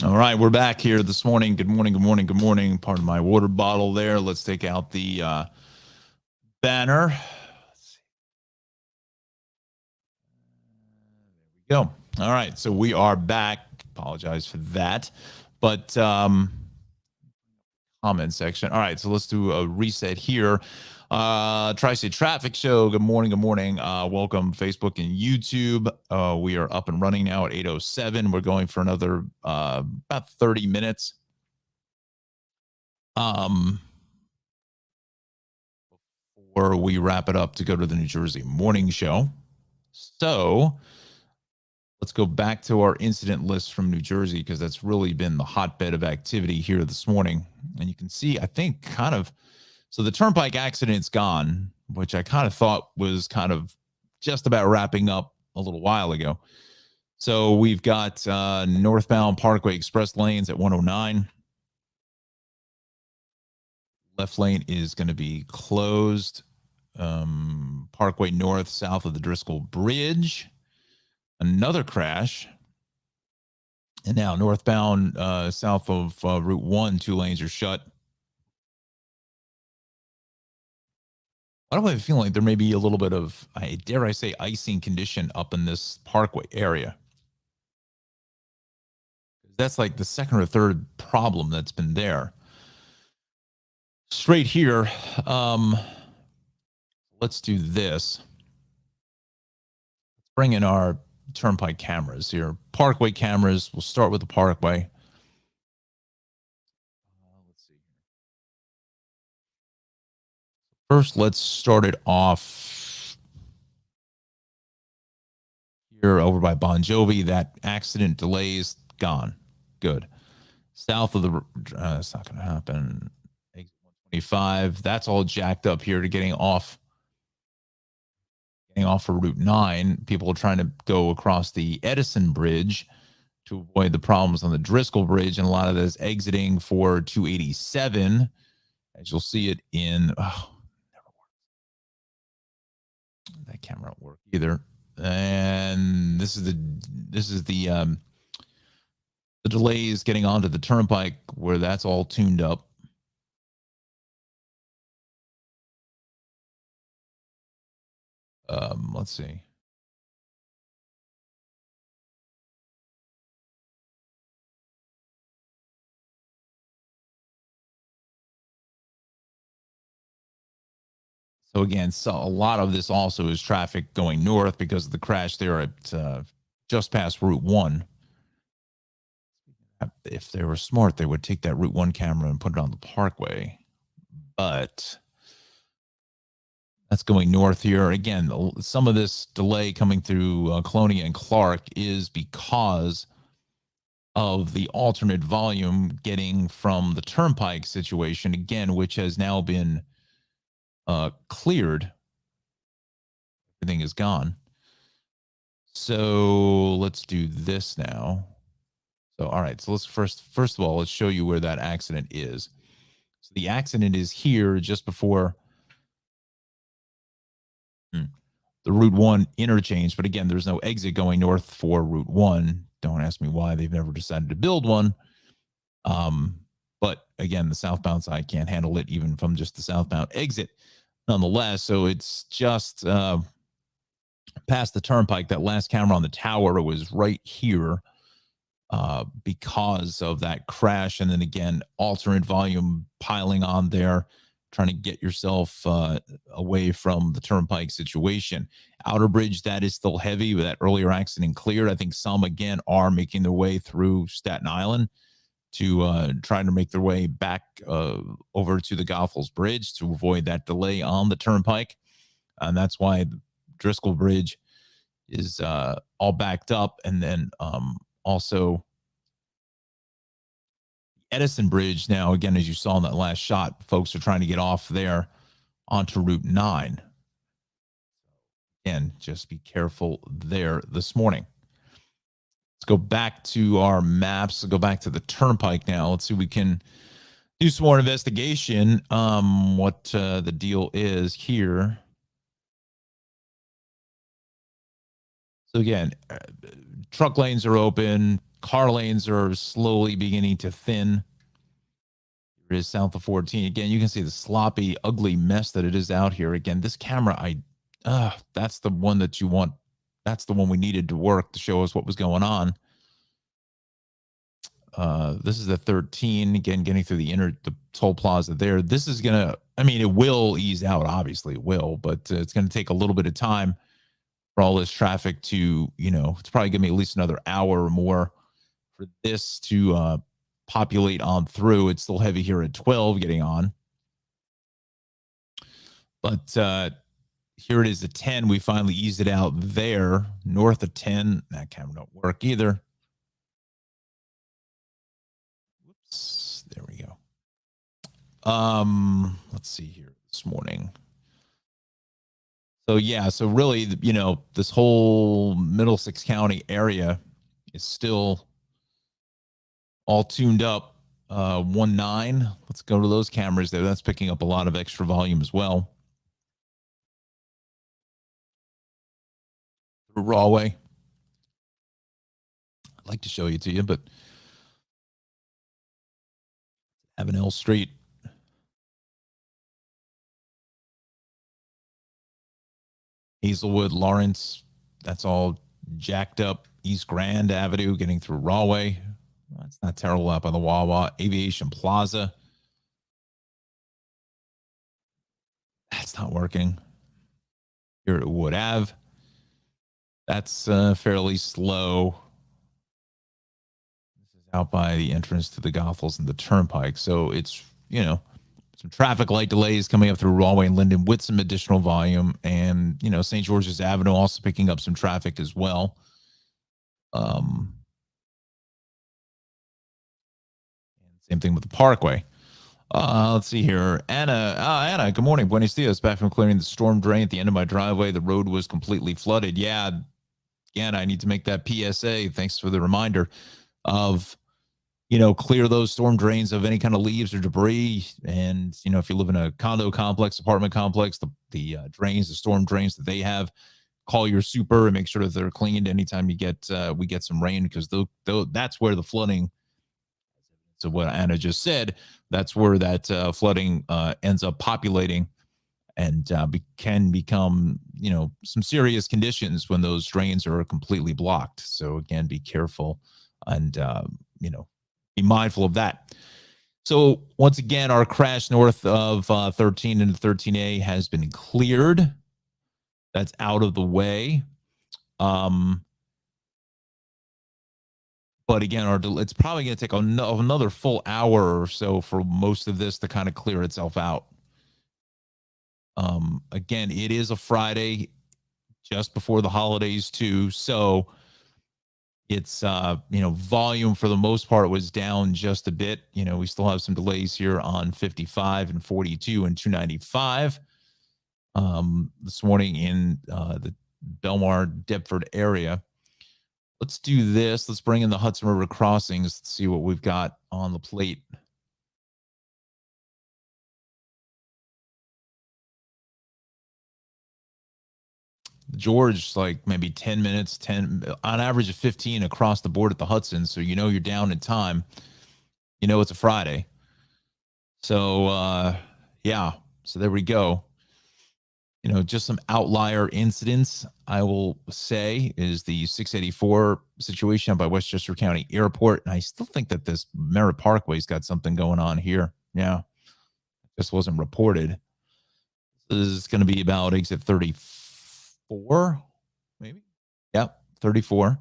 All right, we're back here this morning. Good morning, good morning, good morning. Part of my water bottle there. Let's take out the banner. There we go. All right, so we are back. Apologize for that, but comment section. All right, so let's do a reset here. Tri-State Traffic Show. Good morning. Good morning. Welcome, Facebook and YouTube. We are up and running now at 8:07. We're going for another about 30 minutes. Before we wrap it up to go to the New Jersey Morning Show. So let's go back to our incident list from New Jersey, because that's really been the hotbed of activity here this morning. And you can see, I think, kind of, so the Turnpike accident's gone, which I kind of thought was kind of just about wrapping up a little while ago. So we've got northbound Parkway Express lanes at 109. Left lane is going to be closed. Parkway North, south of the Driscoll Bridge. Another crash. And now northbound south of Route 1, 2 lanes are shut. I don't have a feeling like there may be a little bit of, dare I say, icing condition up in this Parkway area. That's like the second or third problem that's been there. Straight here, let's do this. Let's bring in our Turnpike cameras here. Parkway cameras. We'll start with the Parkway. Let's see. First, let's start it off here over by Bon Jovi. That accident delays gone. Good. South of the, it's not going to happen. 125. That's all jacked up here to getting off of Route 9. People are trying to go across the Edison Bridge to avoid the problems on the Driscoll Bridge, and a lot of this exiting for 287, as you'll see it in. Oh, never worked. That camera won't work either. And this is the delays getting onto the Turnpike, where that's all tuned up. Let's see. So again, so a lot of this also is traffic going north because of the crash there at just past Route 1. If they were smart, they would take that Route 1 camera and put it on the Parkway. But that's going north here. Again, some of this delay coming through Colonia and Clark is because of the alternate volume getting from the Turnpike situation, again, which has now been cleared. Everything is gone. So let's do this now. So, all right. So let's first of all, let's show you where that accident is. So the accident is here just before the Route 1 interchange. But again, there's no exit going north for Route 1. Don't ask me why. They've never decided to build one. But again, the southbound side can't handle it even from just the southbound exit nonetheless. So it's just past the Turnpike. That last camera on the tower was right here because of that crash. And then again, alternate volume piling on there, trying to get yourself away from the Turnpike situation. Outer Bridge, that is still heavy, with that earlier accident cleared. I think some, again, are making their way through Staten Island to trying to make their way back over to the Goethals Bridge to avoid that delay on the Turnpike. And that's why the Driscoll Bridge is all backed up. And then also Edison Bridge now, again, as you saw in that last shot, folks are trying to get off there onto Route 9. And just be careful there this morning. Let's go back to our maps. Go back to the Turnpike now. Let's see if we can do some more investigation. What the deal is here. So again, truck lanes are open. car lanes are slowly beginning to thin. It is south of 14. Again, you can see the sloppy, ugly mess that it is out here. Again, this camera, that's the one that you want. That's the one we needed to work to show us what was going on. This is the 13. Again, getting through the toll plaza there. This is going to, I mean, it will ease out. Obviously it will, but it's going to take a little bit of time for all this traffic to, it's probably going to be at least another hour or more for this to populate on through. It's still heavy here at 12 getting on. But here it is at 10. We finally eased it out there. North of 10. That camera don't work either. Whoops. There we go. Let's see here this morning. So yeah, so really, this whole Middlesex County area is still all tuned up. 1.9. Let's go to those cameras there. That's picking up a lot of extra volume as well. Through Rawway. I'd like to show you to you, but Avenel Street. Hazelwood, Lawrence, that's all jacked up. East Grand Avenue, getting through Rawway. That's not terrible up on the Wawa. Aviation Plaza. That's not working. Here at Wood Ave. That's fairly slow. This is out by the entrance to the Goethals and the Turnpike. So it's, some traffic light delays coming up through Rawway and Linden with some additional volume. And, St. George's Avenue also picking up some traffic as well. Same thing with the Parkway. Let's see here. Anna, good morning. Buenos dias. Back from clearing the storm drain at the end of my driveway. The road was completely flooded. Yeah. Again, I need to make that PSA. Thanks for the reminder of, clear those storm drains of any kind of leaves or debris. And, if you live in a condo complex, apartment complex, the drains, the storm drains that they have, call your super and make sure that they're cleaned anytime we get some rain, because that's where the flooding. So what Anna just said, that's where that flooding ends up populating and can become, some serious conditions when those drains are completely blocked. So again, be careful and, be mindful of that. So once again, our crash north of 13 into 13A has been cleared. That's out of the way. But again, it's probably going to take another full hour or so for most of this to kind of clear itself out. Again, it is a Friday just before the holidays too. So it's, volume for the most part was down just a bit. We still have some delays here on 55 and 42 and 295 this morning in the Belmar Deptford area. Let's do this. Let's bring in the Hudson River crossings. Let's see what we've got on the plate. George, like maybe 10 minutes, on average of 15 across the board at the Hudson. So, you're down in time. It's a Friday. So, yeah. So there we go. Just some outlier incidents, I will say, is the 684 situation by Westchester County Airport. And I still think that this Merritt Parkway's got something going on here. Yeah. Just wasn't reported. This is going to be about exit 34, maybe. Yep. 34.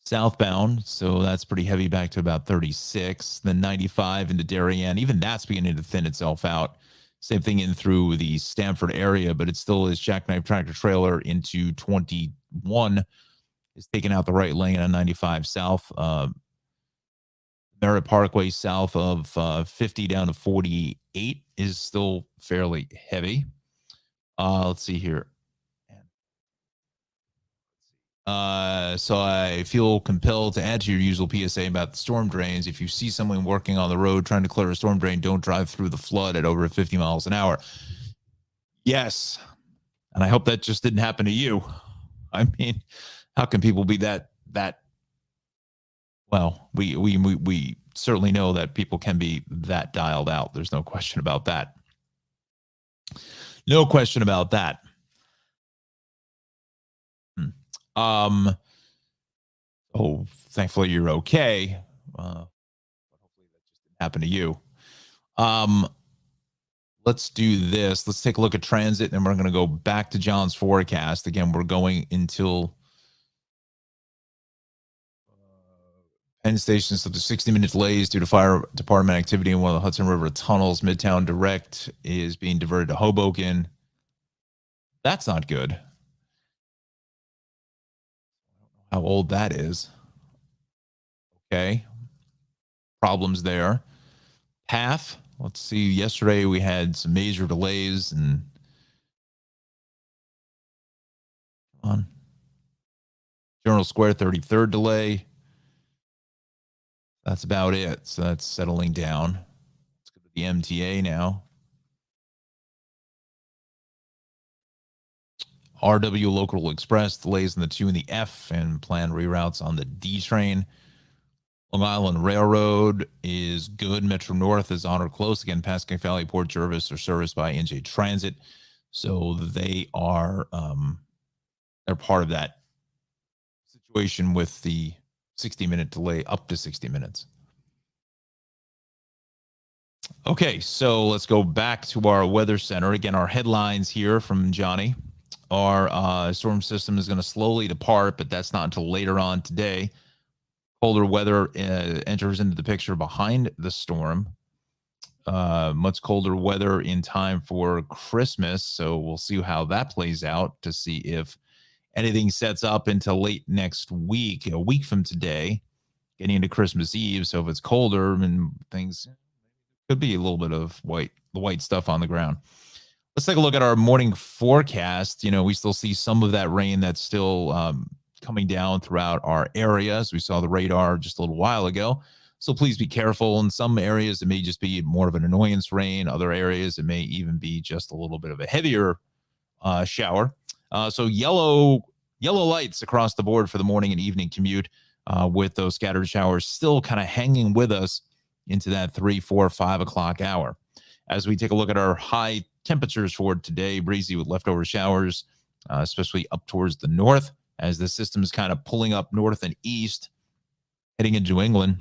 Southbound. So that's pretty heavy back to about 36. Then 95 into Darien. Even that's beginning to thin itself out. Same thing in through the Stamford area, but it still is jackknife tractor trailer into 21 is taking out the right lane on 95 south. Merritt Parkway south of 50 down to 48 is still fairly heavy. Let's see here. So I feel compelled to add to your usual PSA about the storm drains. If you see someone working on the road trying to clear a storm drain, don't drive through the flood at over 50 miles an hour. Yes. And I hope that just didn't happen to you. I mean, how can people be that Well, we certainly know that people can be that dialed out. There's no question about that. No question about that. Um. Oh, thankfully you're okay. Hopefully that just didn't happen to you. Um. Let's do this. Let's take a look at transit, and we're going to go back to John's forecast again. We're going until Penn Station. So the 60-minute delays due to fire department activity in one of the Hudson River tunnels. Midtown Direct is being diverted to Hoboken. That's not good. How old that is. Okay. Problems there. Path. Let's see. Yesterday we had some major delays and on General Square 33rd delay. That's about it. So that's settling down. Let's go to the MTA now. RW Local Express delays in the 2 and the F and planned reroutes on the D train. Long Island Railroad is good. Metro North is on or close. Again, Pascagoula Valley, Port Jervis are serviced by NJ Transit. So they are they're part of that situation with the 60-minute delay up to 60 minutes. Okay, so let's go back to our weather center. Again, our headlines here from Johnny. Our storm system is going to slowly depart, but that's not until later on today. Colder weather enters into the picture behind the storm. Much colder weather in time for Christmas. So we'll see how that plays out to see if anything sets up until late next week, a week from today, getting into Christmas Eve. So if it's colder and things could be a little bit of the white stuff on the ground. Let's take a look at our morning forecast. You know, we still see some of that rain that's still coming down throughout our areas. We saw the radar just a little while ago. So please be careful. In some areas, it may just be more of an annoyance rain. Other areas, it may even be just a little bit of a heavier shower. So yellow lights across the board for the morning and evening commute with those scattered showers still kind of hanging with us into that 3, 4, 5 o'clock hour. As we take a look at our high temperatures for today, breezy with leftover showers, especially up towards the north as the system is kind of pulling up north and east, heading into New England.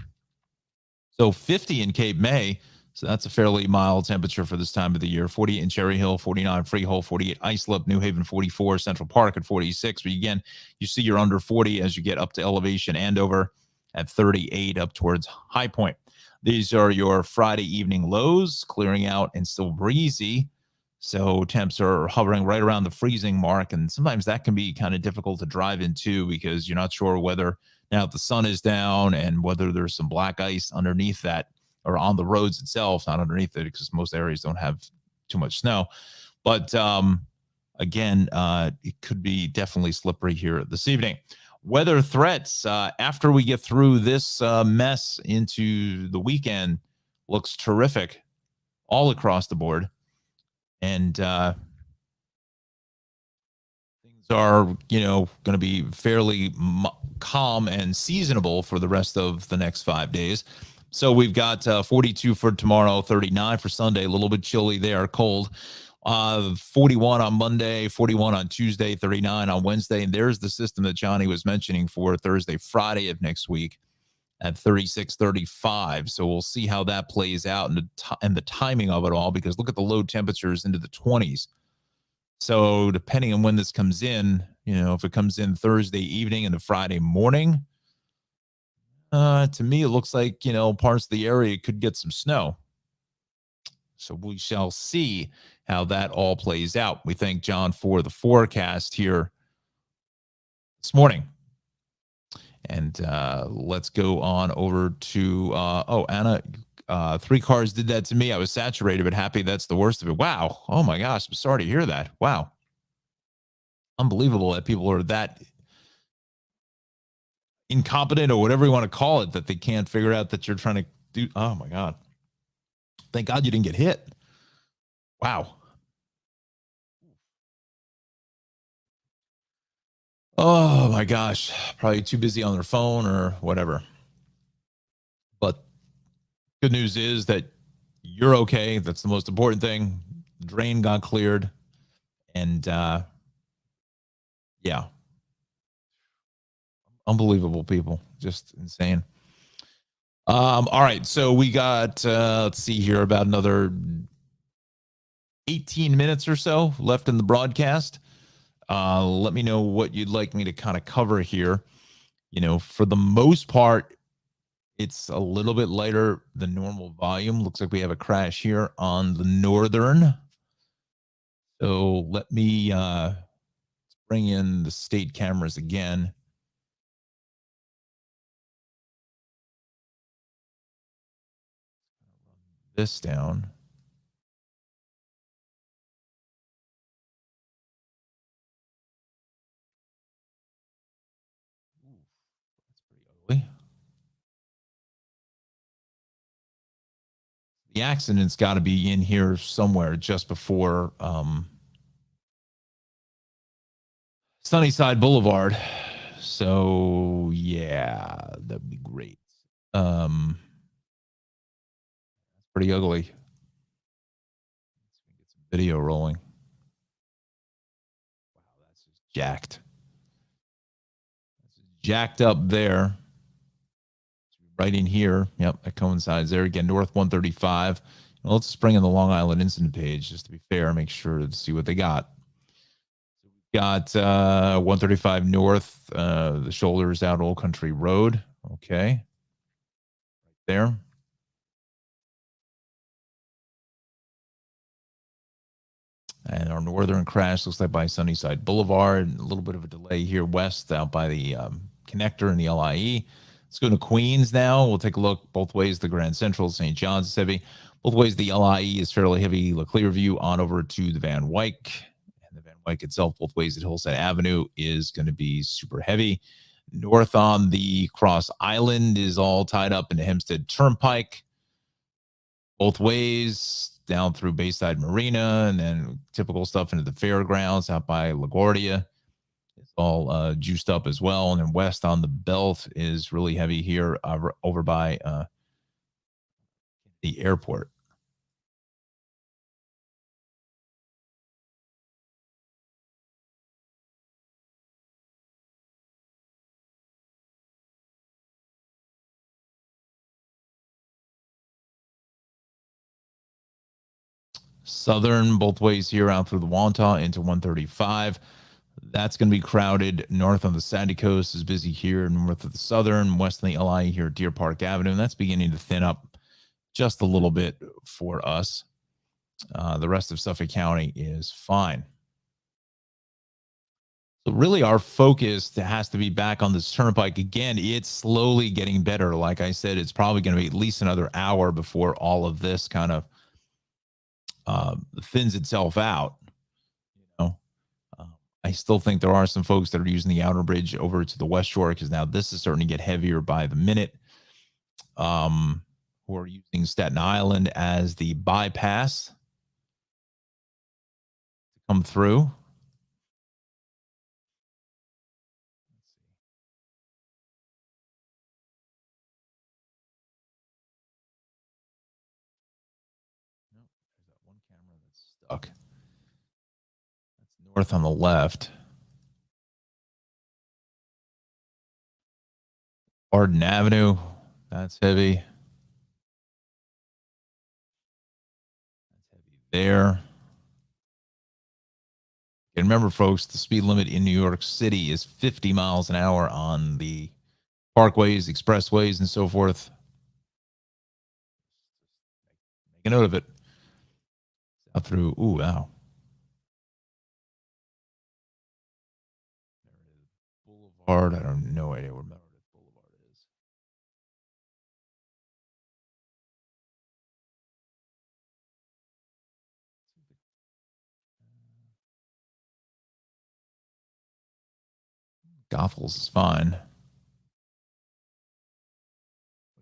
So 50 in Cape May. So that's a fairly mild temperature for this time of the year. 48 in Cherry Hill, 49 Freehold, 48 Islip, New Haven 44, Central Park at 46. But again, you see you're under 40 as you get up to elevation Andover at 38 up towards High Point. These are your Friday evening lows, clearing out and still breezy. So temps are hovering right around the freezing mark. And sometimes that can be kind of difficult to drive into because you're not sure whether now the sun is down and whether there's some black ice underneath that or on the roads itself, not underneath it because most areas don't have too much snow. But again, it could be definitely slippery here this evening. Weather threats after we get through this mess into the weekend looks terrific all across the board. And things are, going to be fairly calm and seasonable for the rest of the next 5 days. So we've got 42 for tomorrow, 39 for Sunday, a little bit chilly there, cold. 41 on Monday, 41 on Tuesday, 39 on Wednesday. And there's the system that Johnny was mentioning for Thursday, Friday of next week at 36, 35. So we'll see how that plays out and the timing of it all, because look at the low temperatures into the 20s. So depending on when this comes in, if it comes in Thursday evening and the Friday morning, to me, it looks like, parts of the area could get some snow. So we shall see how that all plays out. We thank John for the forecast here this morning. And let's go on over to, Anna, 3 cars did that to me. I was saturated, but happy that's the worst of it. Wow. Oh my gosh. I'm sorry to hear that. Wow. Unbelievable that people are that incompetent or whatever you want to call it, that they can't figure out that you're trying to do. Oh my God. Thank God you didn't get hit. Wow. Oh my gosh. Probably too busy on their phone or whatever. Good news is that you're okay. That's the most important thing. The drain got cleared. And yeah, unbelievable people. Just insane. All right. So we got, let's see here, about another 18 minutes or so left in the broadcast. Let me know what you'd like me to kind of cover here. For the most part, it's a little bit lighter than normal volume. Looks like we have a crash here on the northern. So let me bring in the state cameras again. This down. That's pretty ugly. The accident's got to be in here somewhere just before Sunnyside Boulevard. So yeah, that'd be great. Pretty ugly. Let's get some video rolling. Wow, that's just jacked. That's jacked up there. Right in here. Yep, that coincides there. Again, North 135. Well, let's just bring in the Long Island incident page just to be fair, make sure to see what they got. So we've got 135 North, the shoulders out Old Country Road. Okay. Right there. And our northern crash looks like by Sunnyside Boulevard. A little bit of a delay here west out by the connector and the LIE. Let's go to Queens now. We'll take a look both ways. The Grand Central, St. John's is heavy. Both ways, the LIE is fairly heavy. The Clearview on over to the Van Wyck. And the Van Wyck itself, both ways at Hillside Avenue, is going to be super heavy. North on the Cross Island is all tied up in the Hempstead Turnpike. Both ways, down through Bayside Marina, and then typical stuff into the fairgrounds out by LaGuardia. It's all juiced up as well. And then west on the belt is really heavy here over by the airport. Southern, both ways here out through the Wantagh into 135. That's going to be crowded. North on the Sandy Coast is busy here. North of the Southern, west on the LI here at Deer Park Avenue. And that's beginning to thin up just a little bit for us. The rest of Suffolk County is fine. So really our focus has to be back on this turnpike. Again, it's slowly getting better. Like I said, it's probably going to be at least another hour before all of this kind of thins itself out. I still think there are some folks that are using the outer bridge over to the West Shore because now this is starting to get heavier by the minute. Who are using Staten Island as the bypass to come through. Nope, there's that one camera that's stuck. That's north on the left. Arden Avenue, that's heavy. That's heavy there. And remember, folks, the speed limit in New York City is 50 miles an hour on the parkways, expressways, and so forth. Make a note of it. Out through, ooh, wow. Boulevard, I have no idea where Meredith Boulevard is. Goethals is fine.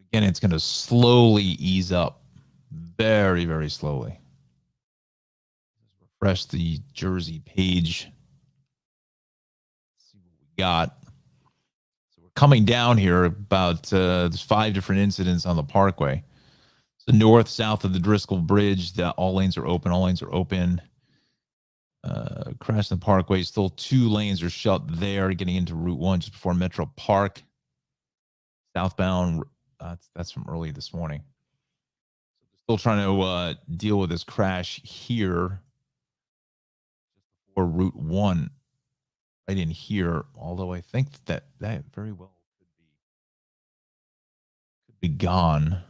Again, it's going to slowly ease up. Very, very slowly. Refresh the Jersey page. See what we got. So we're coming down here about there's 5 different incidents on the Parkway. So north, south of the Driscoll Bridge, all lanes are open. All lanes are open. Crash in the Parkway. Still 2 lanes are shut there, getting into Route 1 just before Metro Park. Southbound, that's from early this morning. Still trying to deal with this crash here for Route 1 right in here, although I think that very well could be gone.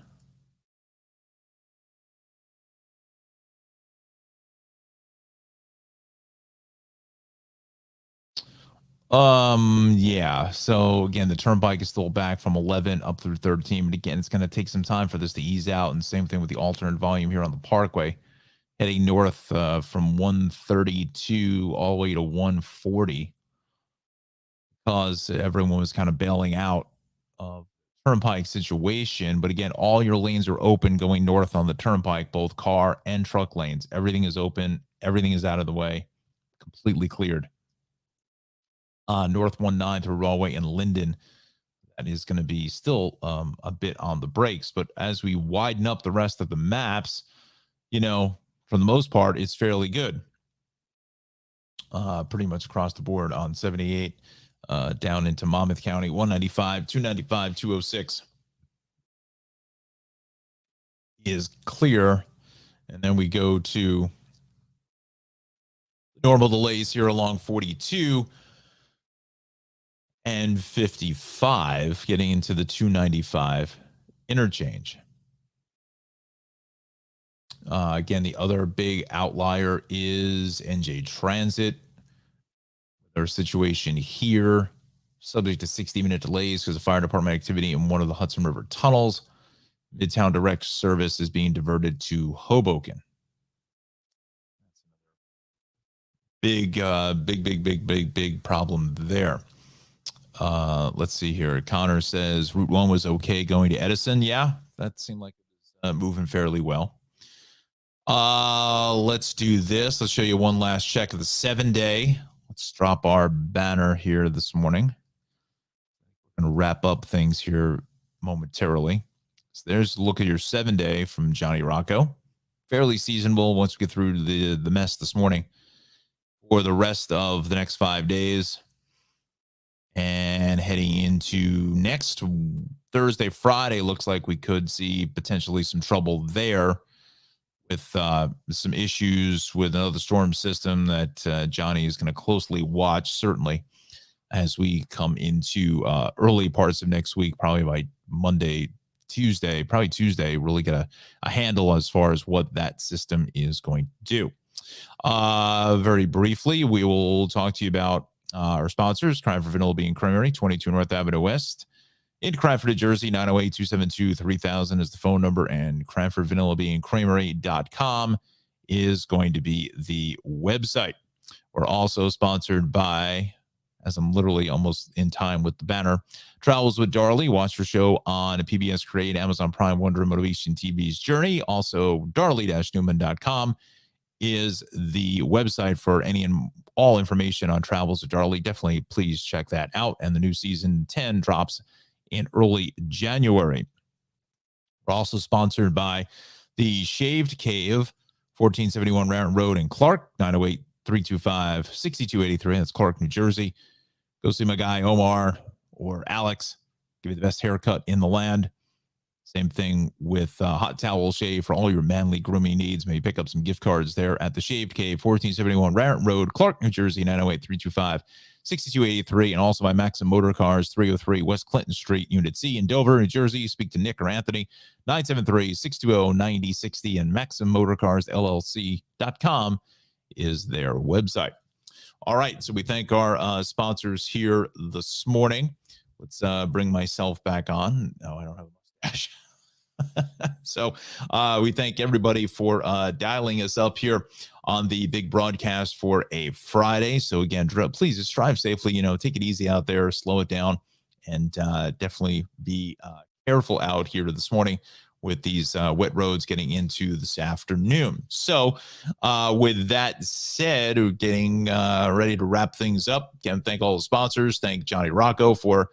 Yeah. So again, the turnpike is still back from 11 up through 13. But again, it's going to take some time for this to ease out. And same thing with the alternate volume here on the Parkway, heading north from 132 all the way to 140, because everyone was kind of bailing out of turnpike situation. But again, all your lanes are open going north on the turnpike, both car and truck lanes. Everything is open. Everything is out of the way, completely cleared. North 19 through Rawway and Linden, that is going to be still a bit on the brakes. But as we widen up the rest of the maps, for the most part, it's fairly good. Pretty much across the board on 78 down into Monmouth County, 195, 295, 206 is clear. And then we go to normal delays here along 42 and 55, getting into the 295 interchange. Again, the other big outlier is NJ Transit. Their situation here, subject to 60-minute delays because of fire department activity in one of the Hudson River tunnels. Midtown Direct service is being diverted to Hoboken. Big problem there. Let's see here. Connor says Route 1 was okay going to Edison. Yeah, that seemed like it was moving fairly well. Let's do this. Let's show you one last check of the 7-day. Let's drop our banner here this morning. We're going to wrap up things here momentarily. So there's a look at your 7-day from Jon Rocco. Fairly seasonable once we get through the mess this morning. For the rest of the next 5 days, and heading into next Thursday, Friday, looks like we could see potentially some trouble there with some issues with another storm system that Johnny is going to closely watch, certainly, as we come into early parts of next week, probably by Monday, Tuesday, probably Tuesday, really get a handle as far as what that system is going to do. Very briefly, we will talk to you about our sponsors, Cranford Vanilla Bean Creamery, 22 North Avenue West. In Cranford, New Jersey, 908-272-3000 is the phone number, and CranfordVanillaBeanCreamery.com is going to be the website. We're also sponsored by, as I'm literally almost in time with the banner, Travels with Darley. Watch your show on PBS Create, Amazon Prime, Wonder, Motivation TV's Journey. Also, darley-newman.com is the website for any and all information on Travels with Darley. Definitely please check that out. And the new season 10 drops in early January. We're also sponsored by the Shaved Cave, 1471 Raritan Road in Clark, 908-325-6283. That's Clark, New Jersey. Go see my guy Omar or Alex. Give you the best haircut in the land. Same thing with Hot Towel Shave for all your manly grooming needs. Maybe pick up some gift cards there at the Shaved Cave, 1471 Raritan Road, Clark, New Jersey, 908-325-6283. And also by Maxim Motor Cars, 303 West Clinton Street, Unit C in Dover, New Jersey. Speak to Nick or Anthony, 973-620-9060. And MaximMotorcarsLLC.com is their website. All right, so we thank our sponsors here this morning. Let's bring myself back on. No, I don't have a mustache. So we thank everybody for dialing us up here on the big broadcast for a Friday. So again, please just drive safely, take it easy out there, slow it down, and definitely be careful out here this morning with these wet roads getting into this afternoon. So with that said, we're getting ready to wrap things up. Again, thank all the sponsors. Thank Jon Rocco for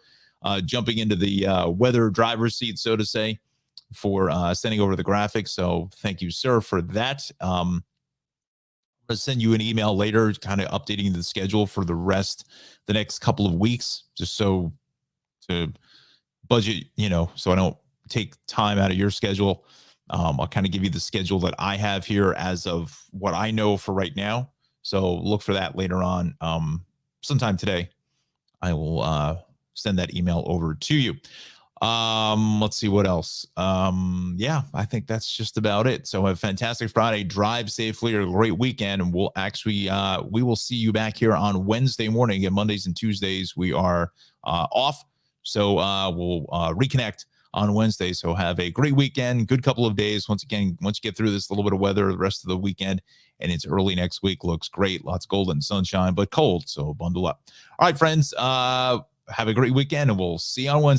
jumping into the weather driver's seat, so to say. for sending over the graphics. So thank you, sir, for that. I'm going to send you an email later, kind of updating the schedule for the next couple of weeks, just so to budget, so I don't take time out of your schedule. I'll kind of give you the schedule that I have here as of what I know for right now. So look for that later on. Sometime today, I will send that email over to you. Let's see what else. Yeah, I think that's just about it. So have a fantastic Friday, drive safely, or a great weekend, and we will see you back here on Wednesday morning. Again, Mondays and Tuesdays we are off, so we'll reconnect on Wednesday. So have a great weekend, good couple of days. Once again, once you get through this little bit of weather, the rest of the weekend, and it's early next week, looks great. Lots of golden sunshine, but cold, so bundle up. All right, friends, have a great weekend, and we'll see you on Wednesday.